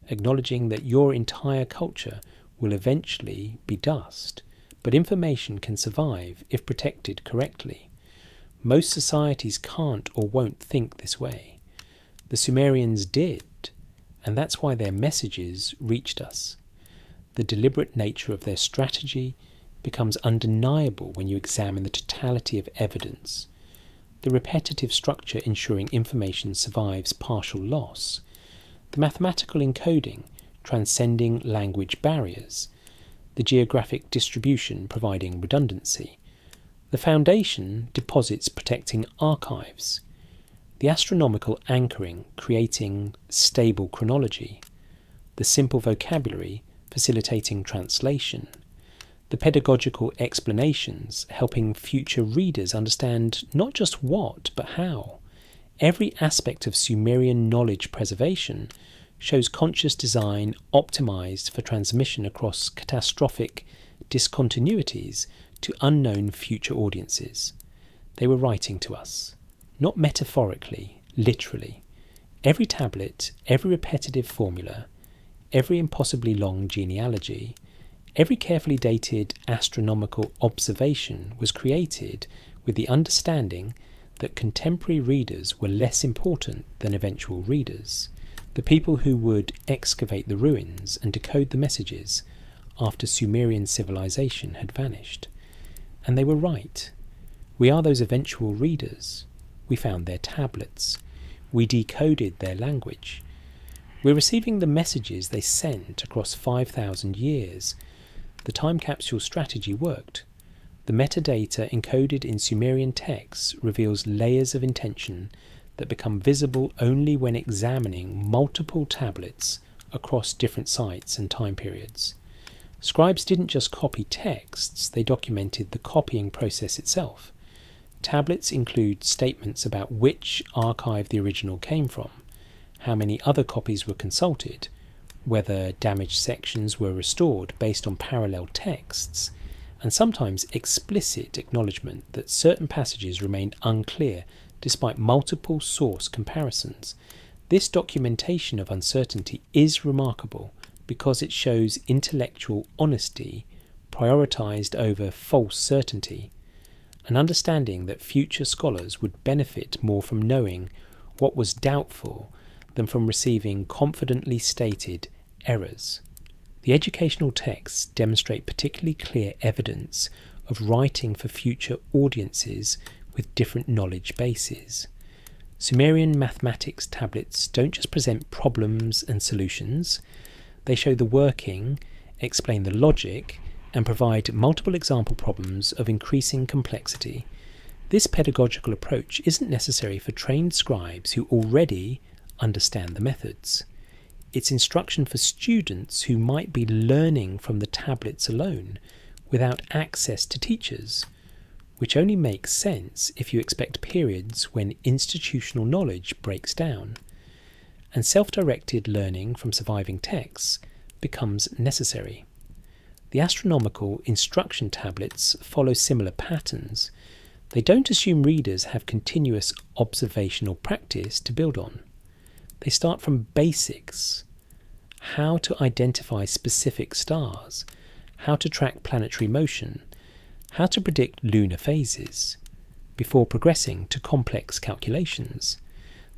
acknowledging that your entire culture will eventually be dust, but information can survive if protected correctly. Most societies can't or won't think this way. The Sumerians did, and that's why their messages reached us. The deliberate nature of their strategy becomes undeniable when you examine the totality of evidence. The repetitive structure ensuring information survives partial loss. The mathematical encoding transcending language barriers. The geographic distribution providing redundancy. The foundation deposits protecting archives. The astronomical anchoring creating stable chronology. The simple vocabulary facilitating translation. The pedagogical explanations helping future readers understand not just what, but how. Every aspect of Sumerian knowledge preservation shows conscious design optimized for transmission across catastrophic discontinuities to unknown future audiences. They were writing to us, not metaphorically, literally. Every tablet, every repetitive formula, every impossibly long genealogy, every carefully dated astronomical observation was created with the understanding that contemporary readers were less important than eventual readers, the people who would excavate the ruins and decode the messages after Sumerian civilization had vanished. And they were right. We are those eventual readers. We found their tablets. We decoded their language. We're receiving the messages they sent across 5,000 years. The time capsule strategy worked. The metadata encoded in Sumerian texts reveals layers of intention that become visible only when examining multiple tablets across different sites and time periods. Scribes didn't just copy texts, they documented the copying process itself. Tablets include statements about which archive the original came from, how many other copies were consulted, whether damaged sections were restored based on parallel texts, and sometimes explicit acknowledgement that certain passages remained unclear despite multiple source comparisons. This documentation of uncertainty is remarkable because it shows intellectual honesty prioritized over false certainty, an understanding that future scholars would benefit more from knowing what was doubtful than from receiving confidently stated errors. The educational texts demonstrate particularly clear evidence of writing for future audiences with different knowledge bases. Sumerian mathematics tablets don't just present problems and solutions, they show the working, explain the logic, and provide multiple example problems of increasing complexity. This pedagogical approach isn't necessary for trained scribes who already understand the methods. It's instruction for students who might be learning from the tablets alone without access to teachers, which only makes sense if you expect periods when institutional knowledge breaks down, and self-directed learning from surviving texts becomes necessary. The astronomical instruction tablets follow similar patterns. They don't assume readers have continuous observational practice to build on. They start from basics. how to identify specific stars, how to track planetary motion, how to predict lunar phases, before progressing to complex calculations.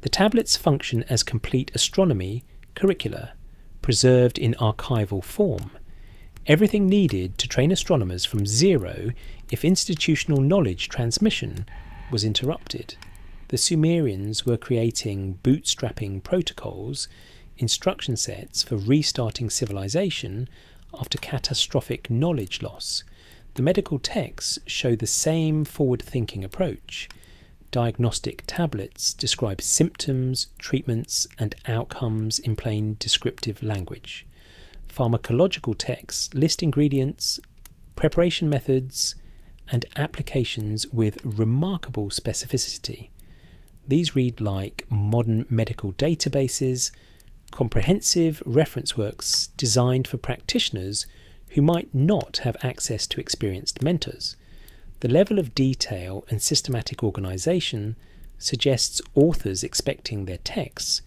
The tablets function as complete astronomy curricula, preserved in archival form. Everything needed to train astronomers from zero if institutional knowledge transmission was interrupted. The Sumerians were creating bootstrapping protocols, instruction sets for restarting civilization after catastrophic knowledge loss. The medical texts show the same forward-thinking approach. Diagnostic tablets describe symptoms, treatments, and outcomes in plain descriptive language. Pharmacological texts list ingredients, preparation methods, and applications with remarkable specificity. These read like modern medical databases, comprehensive reference works designed for practitioners who might not have access to experienced mentors. The level of detail and systematic organisation suggests authors expecting their texts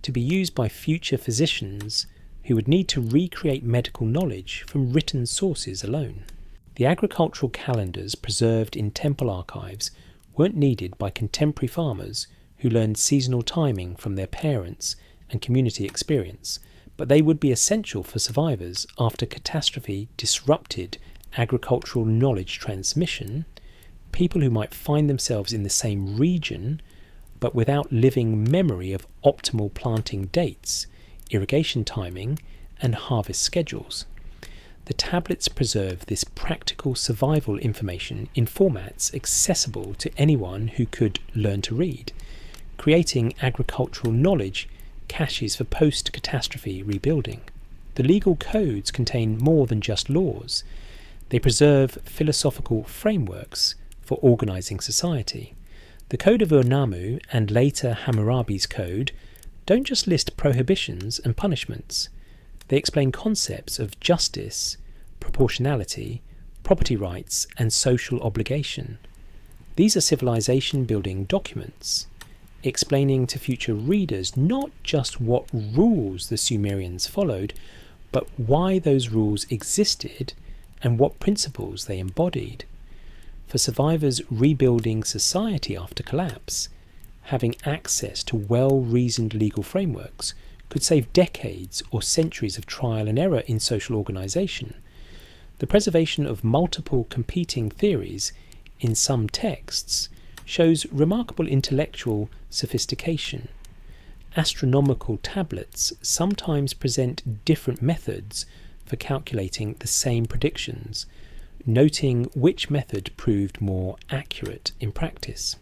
to be used by future physicians who would need to recreate medical knowledge from written sources alone. The agricultural calendars preserved in temple archives weren't needed by contemporary farmers who learned seasonal timing from their parents and community experience, but they would be essential for survivors after catastrophe disrupted agricultural knowledge transmission, people who might find themselves in the same region but without living memory of optimal planting dates, irrigation timing, and harvest schedules. The tablets preserve this practical survival information in formats accessible to anyone who could learn to read, creating agricultural knowledge caches for post-catastrophe rebuilding. The legal codes contain more than just laws. They preserve philosophical frameworks for organising society. The Code of Ur-Nammu and later Hammurabi's Code don't just list prohibitions and punishments. They explain concepts of justice, proportionality, property rights, and social obligation. These are civilization-building documents, explaining to future readers not just what rules the Sumerians followed, but why those rules existed and what principles they embodied. For survivors rebuilding society after collapse, having access to well-reasoned legal frameworks could save decades or centuries of trial and error in social organisation. The preservation of multiple competing theories in some texts shows remarkable intellectual sophistication. Astronomical tablets sometimes present different methods for calculating the same predictions, noting which method proved more accurate in practice.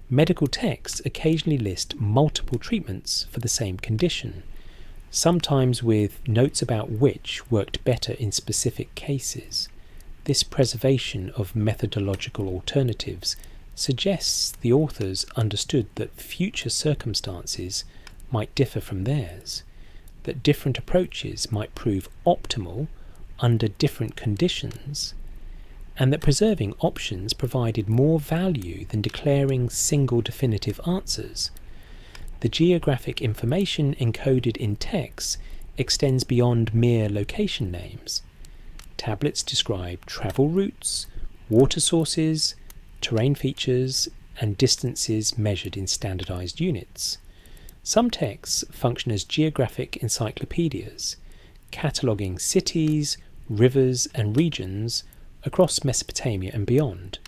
Medical texts occasionally list multiple treatments for the same condition, sometimes with notes about which worked better in specific cases. This preservation of methodological alternatives suggests the authors understood that future circumstances might differ from theirs, that different approaches might prove optimal under different conditions, and that preserving options provided more value than declaring single definitive answers. The geographic information encoded in texts extends beyond mere location names. Tablets describe travel routes, water sources, terrain features, and distances measured in standardized units. Some texts function as geographic encyclopedias, cataloguing cities, rivers, and regions across Mesopotamia and beyond.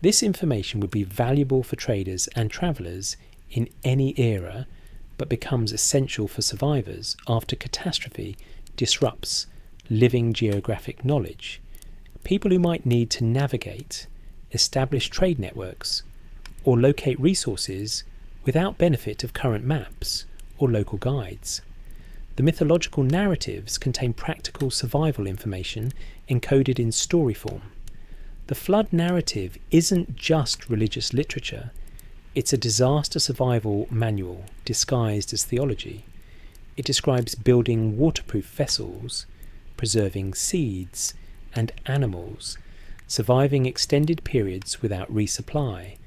This information would be valuable for traders and travellers in any era, but becomes essential for survivors after catastrophe disrupts living geographic knowledge. People who might need to navigate, establish trade networks, or locate resources without benefit of current maps or local guides. The mythological narratives contain practical survival information encoded in story form. The flood narrative isn't just religious literature, it's a disaster survival manual disguised as theology. It describes building waterproof vessels, preserving seeds and animals, surviving extended periods without resupply,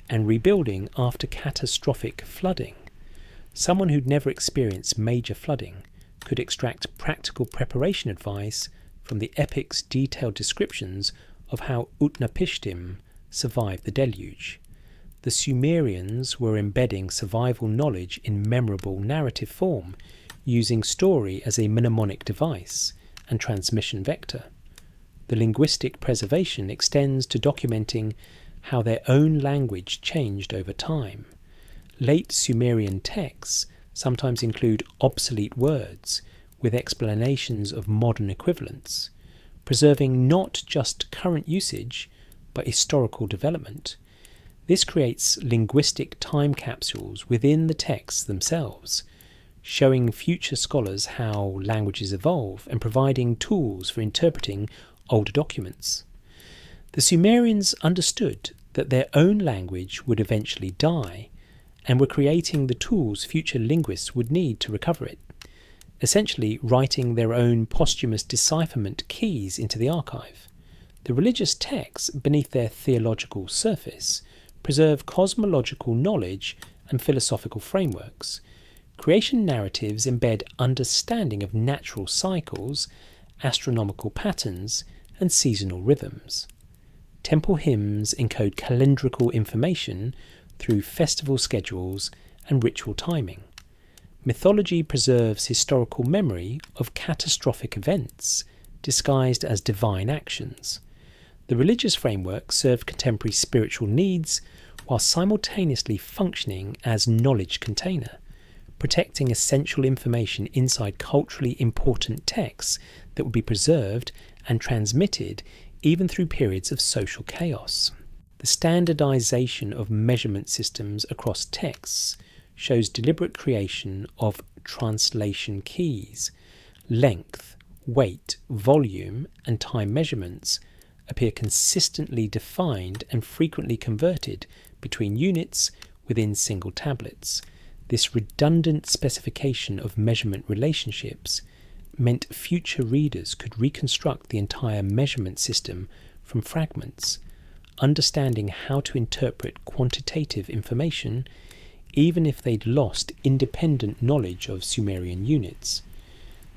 and rebuilding after catastrophic flooding. Someone who'd never experienced major flooding could extract practical preparation advice from the epic's detailed descriptions of how Utnapishtim survived the deluge. The Sumerians were embedding survival knowledge in memorable narrative form, using story as a mnemonic device and transmission vector. The linguistic preservation extends to documenting how their own language changed over time. Late Sumerian texts sometimes include obsolete words with explanations of modern equivalents, preserving not just current usage but historical development. This creates linguistic time capsules within the texts themselves, showing future scholars how languages evolve and providing tools for interpreting older documents. The Sumerians understood that their own language would eventually die and were creating the tools future linguists would need to recover it, essentially writing their own posthumous decipherment keys into the archive. The religious texts beneath their theological surface preserve cosmological knowledge and philosophical frameworks. Creation narratives embed understanding of natural cycles, astronomical patterns, and seasonal rhythms. Temple hymns encode calendrical information through festival schedules and ritual timing. Mythology preserves historical memory of catastrophic events disguised as divine actions. The religious framework served contemporary spiritual needs while simultaneously functioning as knowledge container, protecting essential information inside culturally important texts that would be preserved and transmitted even through periods of social chaos. The standardization of measurement systems across texts shows deliberate creation of translation keys. Length, weight, volume, and time measurements appear consistently defined and frequently converted between units within single tablets. This redundant specification of measurement relationships meant future readers could reconstruct the entire measurement system from fragments, understanding how to interpret quantitative information even if they'd lost independent knowledge of Sumerian units.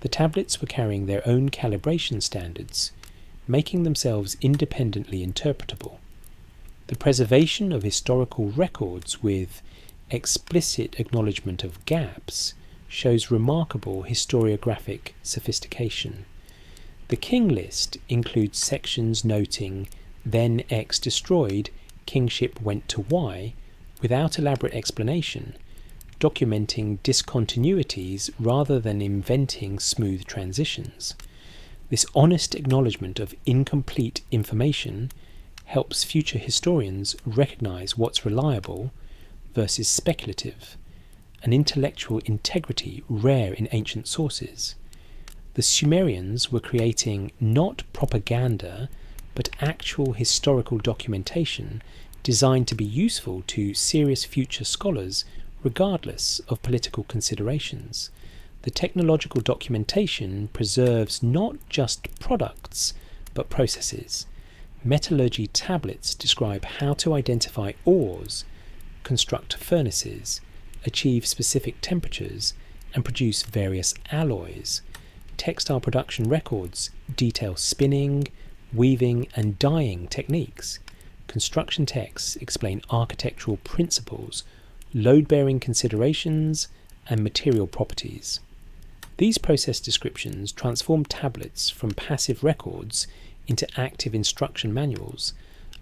The tablets were carrying their own calibration standards, making themselves independently interpretable. The preservation of historical records with explicit acknowledgement of gaps shows remarkable historiographic sophistication. The king list includes sections noting then X destroyed, kingship went to Y, without elaborate explanation, documenting discontinuities rather than inventing smooth transitions. This honest acknowledgement of incomplete information helps future historians recognize what's reliable versus speculative, an intellectual integrity rare in ancient sources. The Sumerians were creating not propaganda, but actual historical documentation designed to be useful to serious future scholars regardless of political considerations. The technological documentation preserves not just products, but processes. Metallurgy tablets describe how to identify ores, construct furnaces, achieve specific temperatures, and produce various alloys. Textile production records detail spinning, weaving, and dyeing techniques. Construction texts explain architectural principles, load-bearing considerations, and material properties. These process descriptions transform tablets from passive records into active instruction manuals,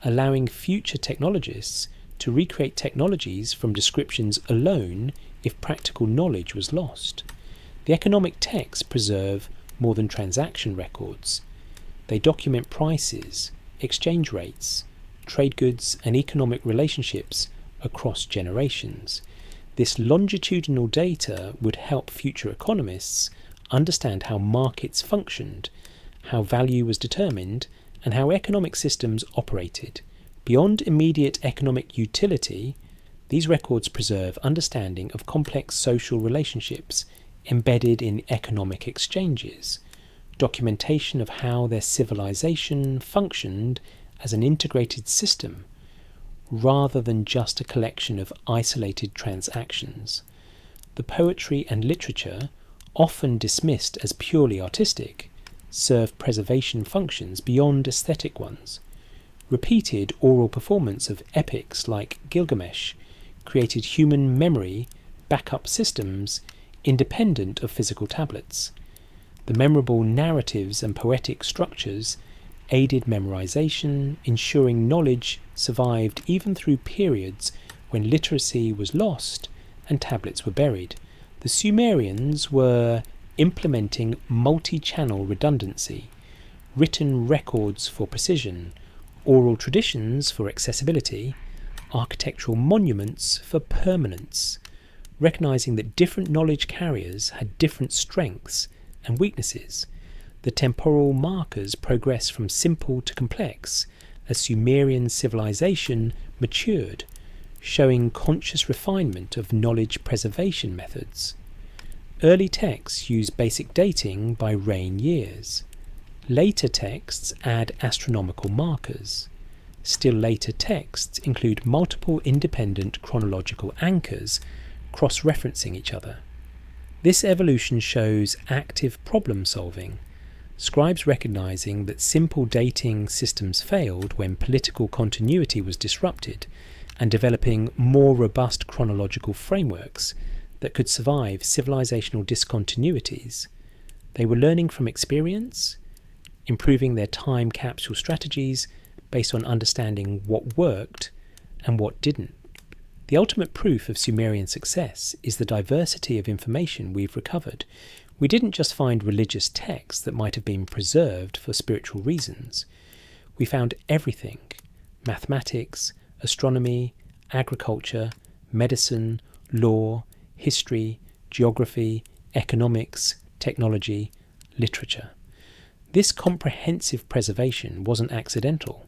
allowing future technologists to recreate technologies from descriptions alone if practical knowledge was lost. The economic texts preserve more than transaction records. They document prices, exchange rates, trade goods, and economic relationships across generations. This longitudinal data would help future economists understand how markets functioned, how value was determined, and how economic systems operated. Beyond immediate economic utility, these records preserve understanding of complex social relationships embedded in economic exchanges, documentation of how their civilization functioned as an integrated system, rather than just a collection of isolated transactions. The poetry and literature often dismissed as purely artistic, served preservation functions beyond aesthetic ones. Repeated oral performance of epics like Gilgamesh created human memory backup systems independent of physical tablets. The memorable narratives and poetic structures aided memorization, ensuring knowledge survived even through periods when literacy was lost and tablets were buried. The Sumerians were implementing multi-channel redundancy, written records for precision, oral traditions for accessibility, architectural monuments for permanence, recognizing that different knowledge carriers had different strengths and weaknesses. The temporal markers progressed from simple to complex as Sumerian civilization matured, showing conscious refinement of knowledge preservation methods. Early texts use basic dating by reign years. Later texts add astronomical markers. Still later texts include multiple independent chronological anchors cross-referencing each other. This evolution shows active problem solving, scribes recognizing that simple dating systems failed when political continuity was disrupted, and developing more robust chronological frameworks that could survive civilizational discontinuities. They were learning from experience, improving their time capsule strategies based on understanding what worked and what didn't. The ultimate proof of Sumerian success is the diversity of information we've recovered. We didn't just find religious texts that might have been preserved for spiritual reasons. We found everything: mathematics, astronomy, agriculture, medicine, law, history, geography, economics, technology, literature. This comprehensive preservation wasn't accidental.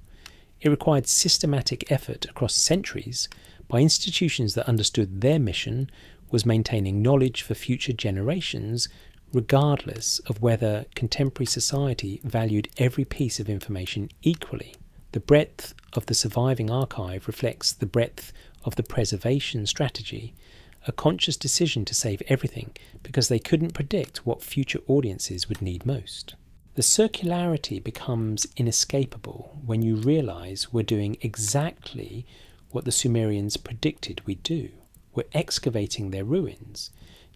It required systematic effort across centuries by institutions that understood their mission was maintaining knowledge for future generations, regardless of whether contemporary society valued every piece of information equally. The breadth of the surviving archive reflects the breadth of the preservation strategy, a conscious decision to save everything because they couldn't predict what future audiences would need most. The circularity becomes inescapable when you realize we're doing exactly what the Sumerians predicted we'd do. We're excavating their ruins,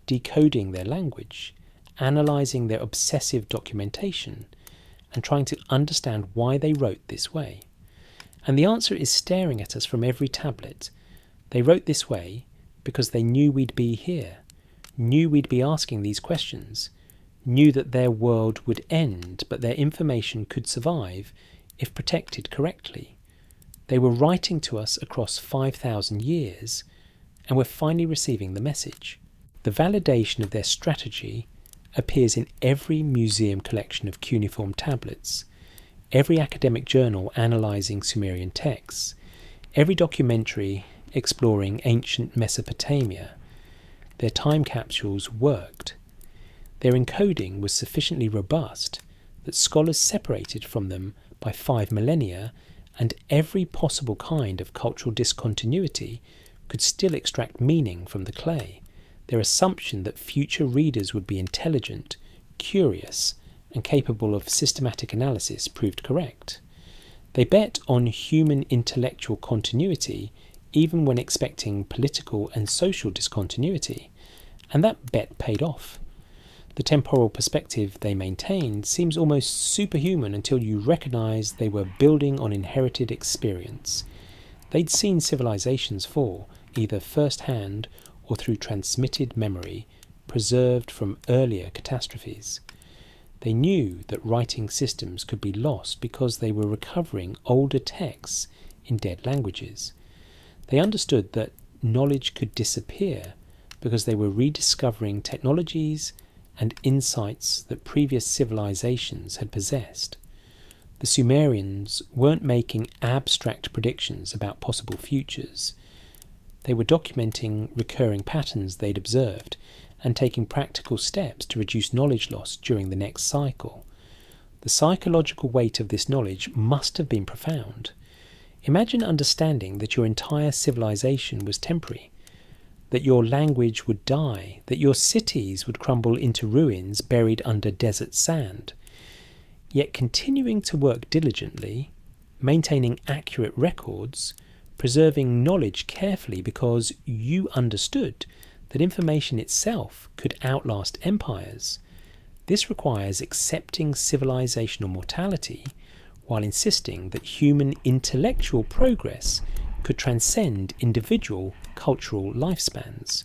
decoding their language, analyzing their obsessive documentation, and trying to understand why they wrote this way. And the answer is staring at us from every tablet. They wrote this way because they knew we'd be here, knew we'd be asking these questions, knew that their world would end, but their information could survive if protected correctly. They were writing to us across 5,000 years, and we're finally receiving the message. The validation of their strategy appears in every museum collection of cuneiform tablets, every academic journal analysing Sumerian texts, every documentary exploring ancient Mesopotamia. Their time capsules worked. Their encoding was sufficiently robust that scholars separated from them by 5 millennia, and every possible kind of cultural discontinuity could still extract meaning from the clay. Their assumption that future readers would be intelligent, curious, and capable of systematic analysis proved correct. They bet on human intellectual continuity even when expecting political and social discontinuity, and that bet paid off. The temporal perspective they maintained seems almost superhuman until you recognise they were building on inherited experience. They'd seen civilizations fall, either first-hand or through transmitted memory, preserved from earlier catastrophes. They knew that writing systems could be lost because they were recovering older texts in dead languages. They understood that knowledge could disappear because they were rediscovering technologies and insights that previous civilizations had possessed. The Sumerians weren't making abstract predictions about possible futures. They were documenting recurring patterns they'd observed and taking practical steps to reduce knowledge loss during the next cycle. The psychological weight of this knowledge must have been profound. Imagine understanding that your entire civilization was temporary. that your language would die, that your cities would crumble into ruins buried under desert sand. Yet continuing to work diligently, maintaining accurate records, preserving knowledge carefully because you understood that information itself could outlast empires. This requires accepting civilizational mortality while insisting that human intellectual progress could transcend individual cultural lifespans.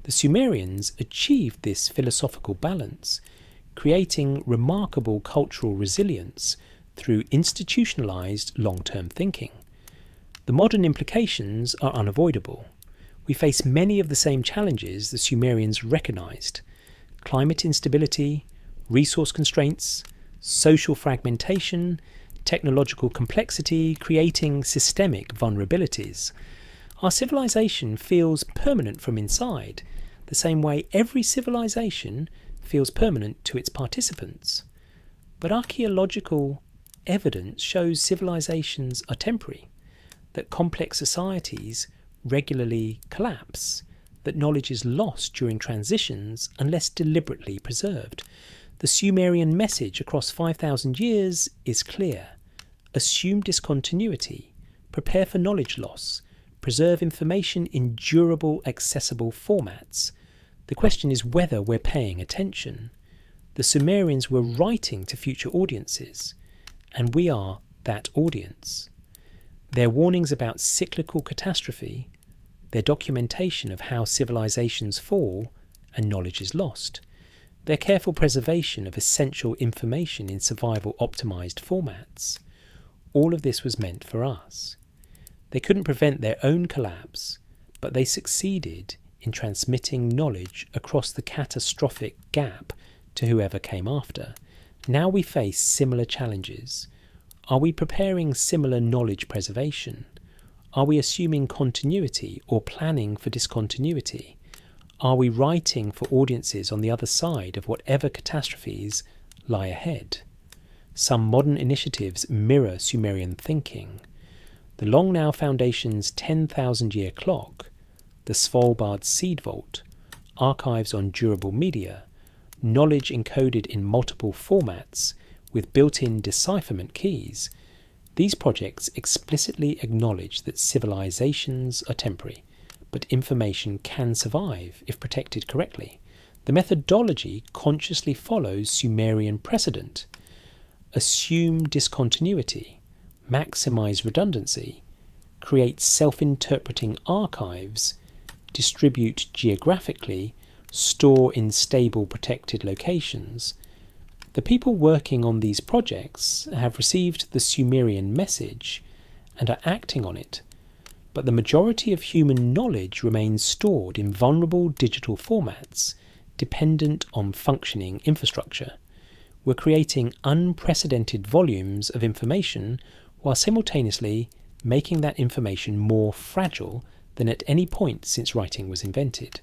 The Sumerians achieved this philosophical balance, creating remarkable cultural resilience through institutionalized long-term thinking. The modern implications are unavoidable. We face many of the same challenges the Sumerians recognized: climate instability, resource constraints, social fragmentation, technological complexity, creating systemic vulnerabilities. Our civilization feels permanent from inside, the same way every civilization feels permanent to its participants. But archaeological evidence shows civilizations are temporary, that complex societies regularly collapse, that knowledge is lost during transitions unless deliberately preserved. The Sumerian message across 5,000 years is clear. Assume discontinuity, prepare for knowledge loss, preserve information in durable, accessible formats. The question is whether we're paying attention. The Sumerians were writing to future audiences, and we are that audience. Their warnings about cyclical catastrophe, their documentation of how civilizations fall and knowledge is lost, their careful preservation of essential information in survival-optimized formats, all of this was meant for us. They couldn't prevent their own collapse, but they succeeded in transmitting knowledge across the catastrophic gap to whoever came after. Now we face similar challenges. Are we preparing similar knowledge preservation? Are we assuming continuity or planning for discontinuity? Are we writing for audiences on the other side of whatever catastrophes lie ahead? Some modern initiatives mirror Sumerian thinking. The Long Now Foundation's 10,000-year clock, the Svalbard Seed Vault, archives on durable media, knowledge encoded in multiple formats with built-in decipherment keys. These projects explicitly acknowledge that civilizations are temporary, but information can survive if protected correctly. The methodology consciously follows Sumerian precedent. Assume discontinuity, maximize redundancy, create self-interpreting archives, distribute geographically, store in stable protected locations. The people working on these projects have received the Sumerian message and are acting on it, but the majority of human knowledge remains stored in vulnerable digital formats, dependent on functioning infrastructure. We're creating unprecedented volumes of information while simultaneously making that information more fragile than at any point since writing was invented.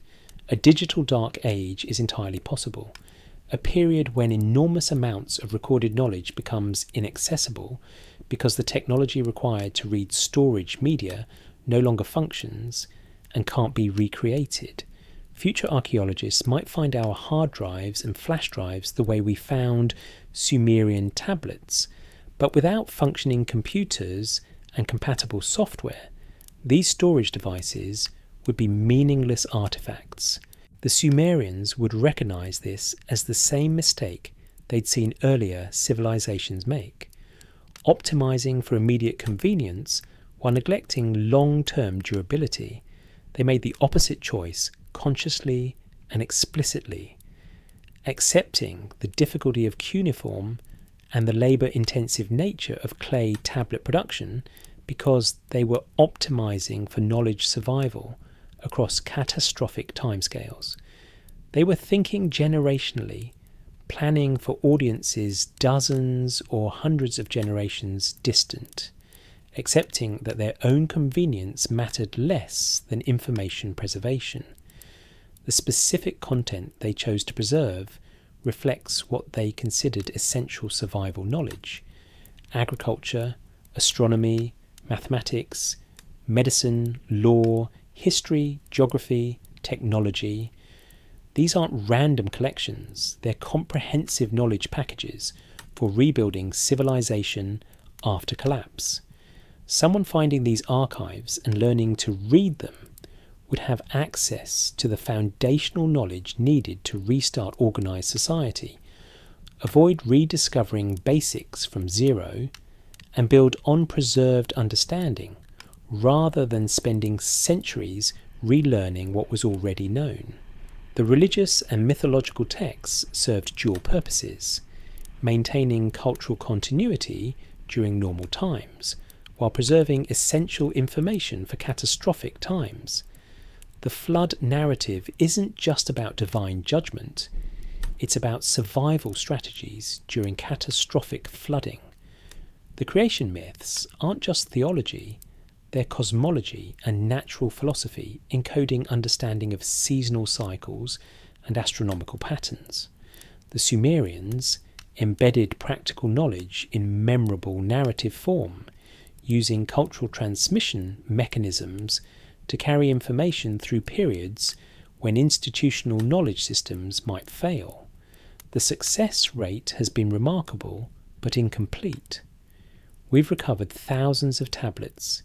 A digital dark age is entirely possible, a period when enormous amounts of recorded knowledge becomes inaccessible because the technology required to read storage media no longer functions and can't be recreated. Future archaeologists might find our hard drives and flash drives the way we found Sumerian tablets, but without functioning computers and compatible software, these storage devices would be meaningless artifacts. The Sumerians would recognize this as the same mistake they'd seen earlier civilizations make, optimizing for immediate convenience while neglecting long-term durability. They made the opposite choice consciously and explicitly, accepting the difficulty of cuneiform and the labour-intensive nature of clay tablet production because they were optimizing for knowledge survival across catastrophic timescales. They were thinking generationally, planning for audiences dozens or hundreds of generations distant, accepting that their own convenience mattered less than information preservation. The specific content they chose to preserve reflects what they considered essential survival knowledge: agriculture, astronomy, mathematics, medicine, law, history, geography, technology. These aren't random collections, they're comprehensive knowledge packages for rebuilding civilization after collapse. Someone finding these archives and learning to read them would have access to the foundational knowledge needed to restart organised society, avoid rediscovering basics from zero, and build on preserved understanding, rather than spending centuries relearning what was already known. The religious and mythological texts served dual purposes, maintaining cultural continuity during normal times, while preserving essential information for catastrophic times. The flood narrative isn't just about divine judgment, it's about survival strategies during catastrophic flooding. The creation myths aren't just theology, they're cosmology and natural philosophy, encoding understanding of seasonal cycles and astronomical patterns. The Sumerians embedded practical knowledge in memorable narrative form, using cultural transmission mechanisms to carry information through periods when institutional knowledge systems might fail. The success rate has been remarkable, but incomplete. We've recovered thousands of tablets,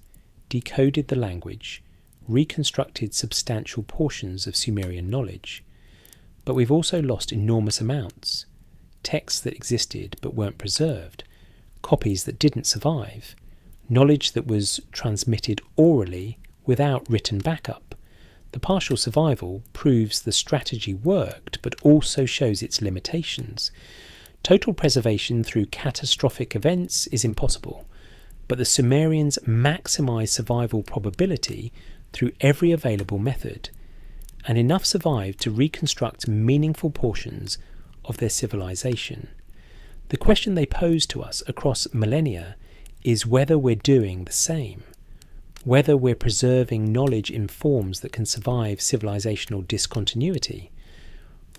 decoded the language, reconstructed substantial portions of Sumerian knowledge, but we've also lost enormous amounts. Texts that existed but weren't preserved, copies that didn't survive, knowledge that was transmitted orally without written backup. The partial survival proves the strategy worked, but also shows its limitations. Total preservation through catastrophic events is impossible, but the Sumerians maximised survival probability through every available method, and enough survived to reconstruct meaningful portions of their civilization. The question they pose to us across millennia is whether we're doing the same, whether we're preserving knowledge in forms that can survive civilizational discontinuity,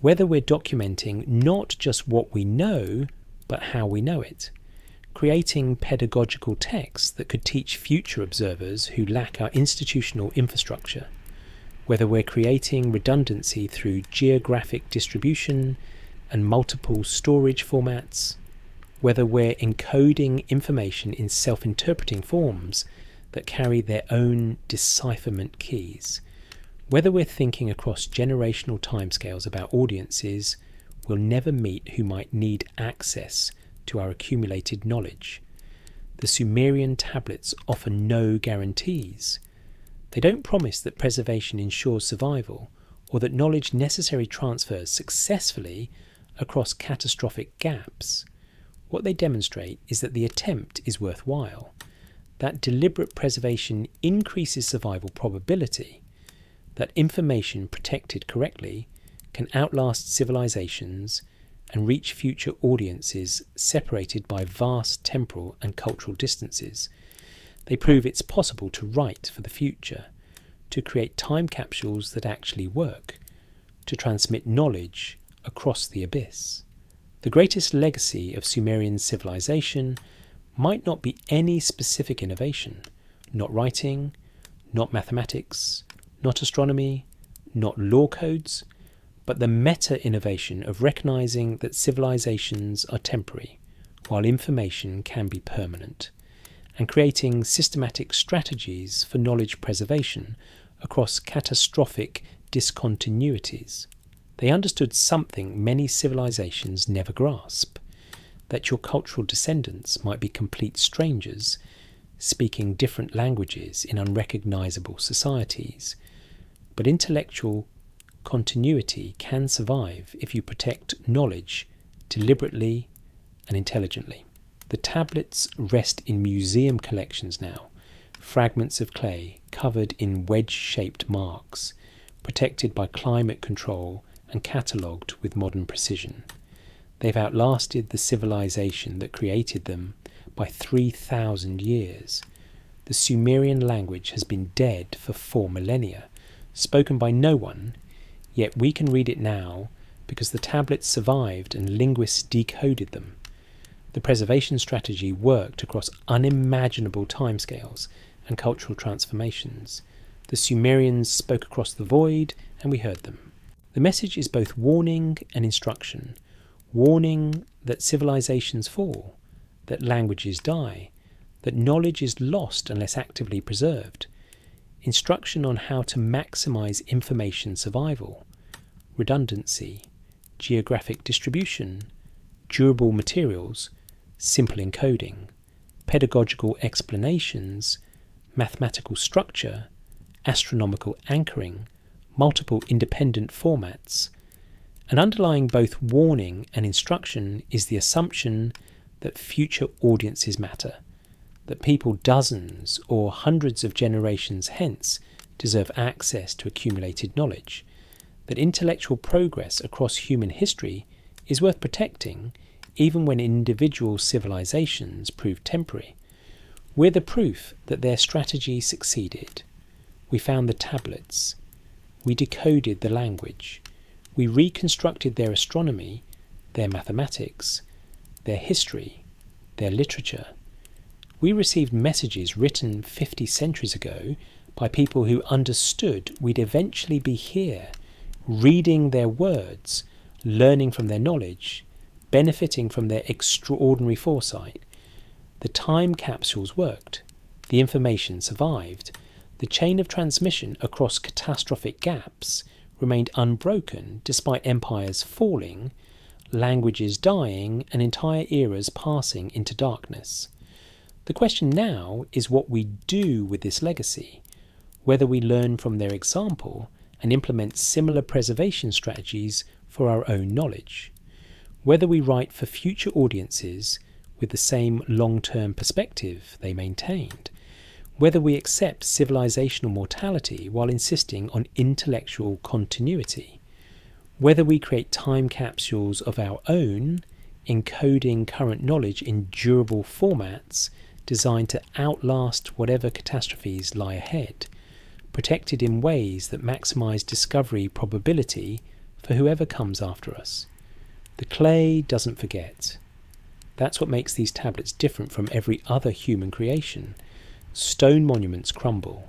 whether we're documenting not just what we know, but how we know it, creating pedagogical texts that could teach future observers who lack our institutional infrastructure, whether we're creating redundancy through geographic distribution and multiple storage formats, whether we're encoding information in self-interpreting forms that carry their own decipherment keys, whether we're thinking across generational timescales about audiences we'll never meet who might need access to our accumulated knowledge. The Sumerian tablets offer no guarantees. They don't promise that preservation ensures survival or that knowledge necessarily transfers successfully across catastrophic gaps. What they demonstrate is that the attempt is worthwhile, that deliberate preservation increases survival probability, that information protected correctly can outlast civilizations and reach future audiences separated by vast temporal and cultural distances. They prove it's possible to write for the future, to create time capsules that actually work, to transmit knowledge across the abyss. The greatest legacy of Sumerian civilization might not be any specific innovation, not writing, not mathematics, not astronomy, not law codes, but the meta-innovation of recognizing that civilizations are temporary, while information can be permanent, and creating systematic strategies for knowledge preservation across catastrophic discontinuities. They understood something many civilizations never grasp, that your cultural descendants might be complete strangers, speaking different languages in unrecognizable societies, but intellectual continuity can survive if you protect knowledge deliberately and intelligently. The tablets rest in museum collections now, fragments of clay covered in wedge-shaped marks, protected by climate control and catalogued with modern precision. They've outlasted the civilization that created them by 3,000 years. The Sumerian language has been dead for 4 millennia, spoken by no one, yet we can read it now because the tablets survived and linguists decoded them. The preservation strategy worked across unimaginable timescales and cultural transformations. The Sumerians spoke across the void, and we heard them. The message is both warning and instruction. Warning that civilizations fall, that languages die, that knowledge is lost unless actively preserved. Instruction on how to maximize information survival, redundancy, geographic distribution, durable materials, simple encoding, pedagogical explanations, mathematical structure, astronomical anchoring, multiple independent formats. And underlying both warning and instruction is the assumption that future audiences matter, that people dozens or hundreds of generations hence deserve access to accumulated knowledge, that intellectual progress across human history is worth protecting even when individual civilizations prove temporary. We're the proof that their strategy succeeded. We found the tablets. We decoded the language. We reconstructed their astronomy, their mathematics, their history, their literature. We received messages written 50 centuries ago by people who understood we'd eventually be here, reading their words, learning from their knowledge, benefiting from their extraordinary foresight. The time capsules worked. The information survived. The chain of transmission across catastrophic gaps remained unbroken despite empires falling, languages dying, and entire eras passing into darkness. The question now is what we do with this legacy, whether we learn from their example and implement similar preservation strategies for our own knowledge, whether we write for future audiences with the same long-term perspective they maintained, whether we accept civilizational mortality while insisting on intellectual continuity, whether we create time capsules of our own, encoding current knowledge in durable formats designed to outlast whatever catastrophes lie ahead, protected in ways that maximize discovery probability for whoever comes after us. The clay doesn't forget. That's what makes these tablets different from every other human creation. Stone monuments crumble,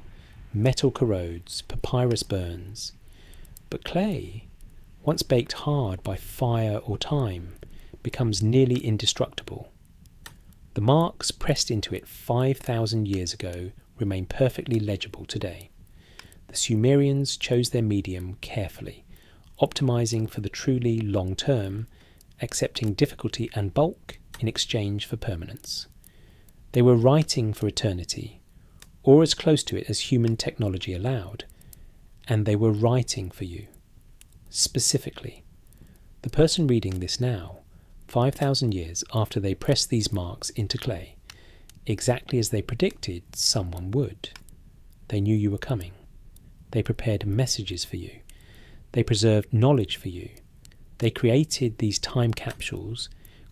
metal corrodes, papyrus burns. But clay, once baked hard by fire or time, becomes nearly indestructible. The marks pressed into it 5,000 years ago remain perfectly legible today. The Sumerians chose their medium carefully, optimizing for the truly long term, accepting difficulty and bulk in exchange for permanence. They were writing for eternity, or as close to it as human technology allowed, and they were writing for you. Specifically, the person reading this now, 5,000 years after they pressed these marks into clay, exactly as they predicted someone would. They knew you were coming. They prepared messages for you. They preserved knowledge for you. They created these time capsules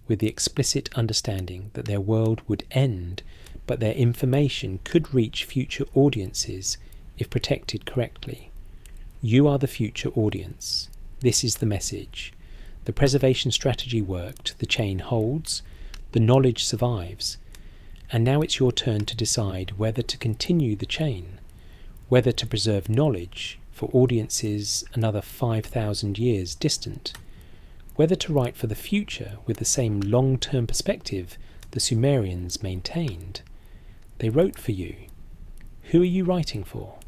with the explicit understanding that their world would end, but their information could reach future audiences if protected correctly. You are the future audience. This is the message. The preservation strategy worked, the chain holds, the knowledge survives, and now it's your turn to decide whether to continue the chain, whether to preserve knowledge for audiences another 5,000 years distant, whether to write for the future with the same long-term perspective the Sumerians maintained. They wrote for you. Who are you writing for?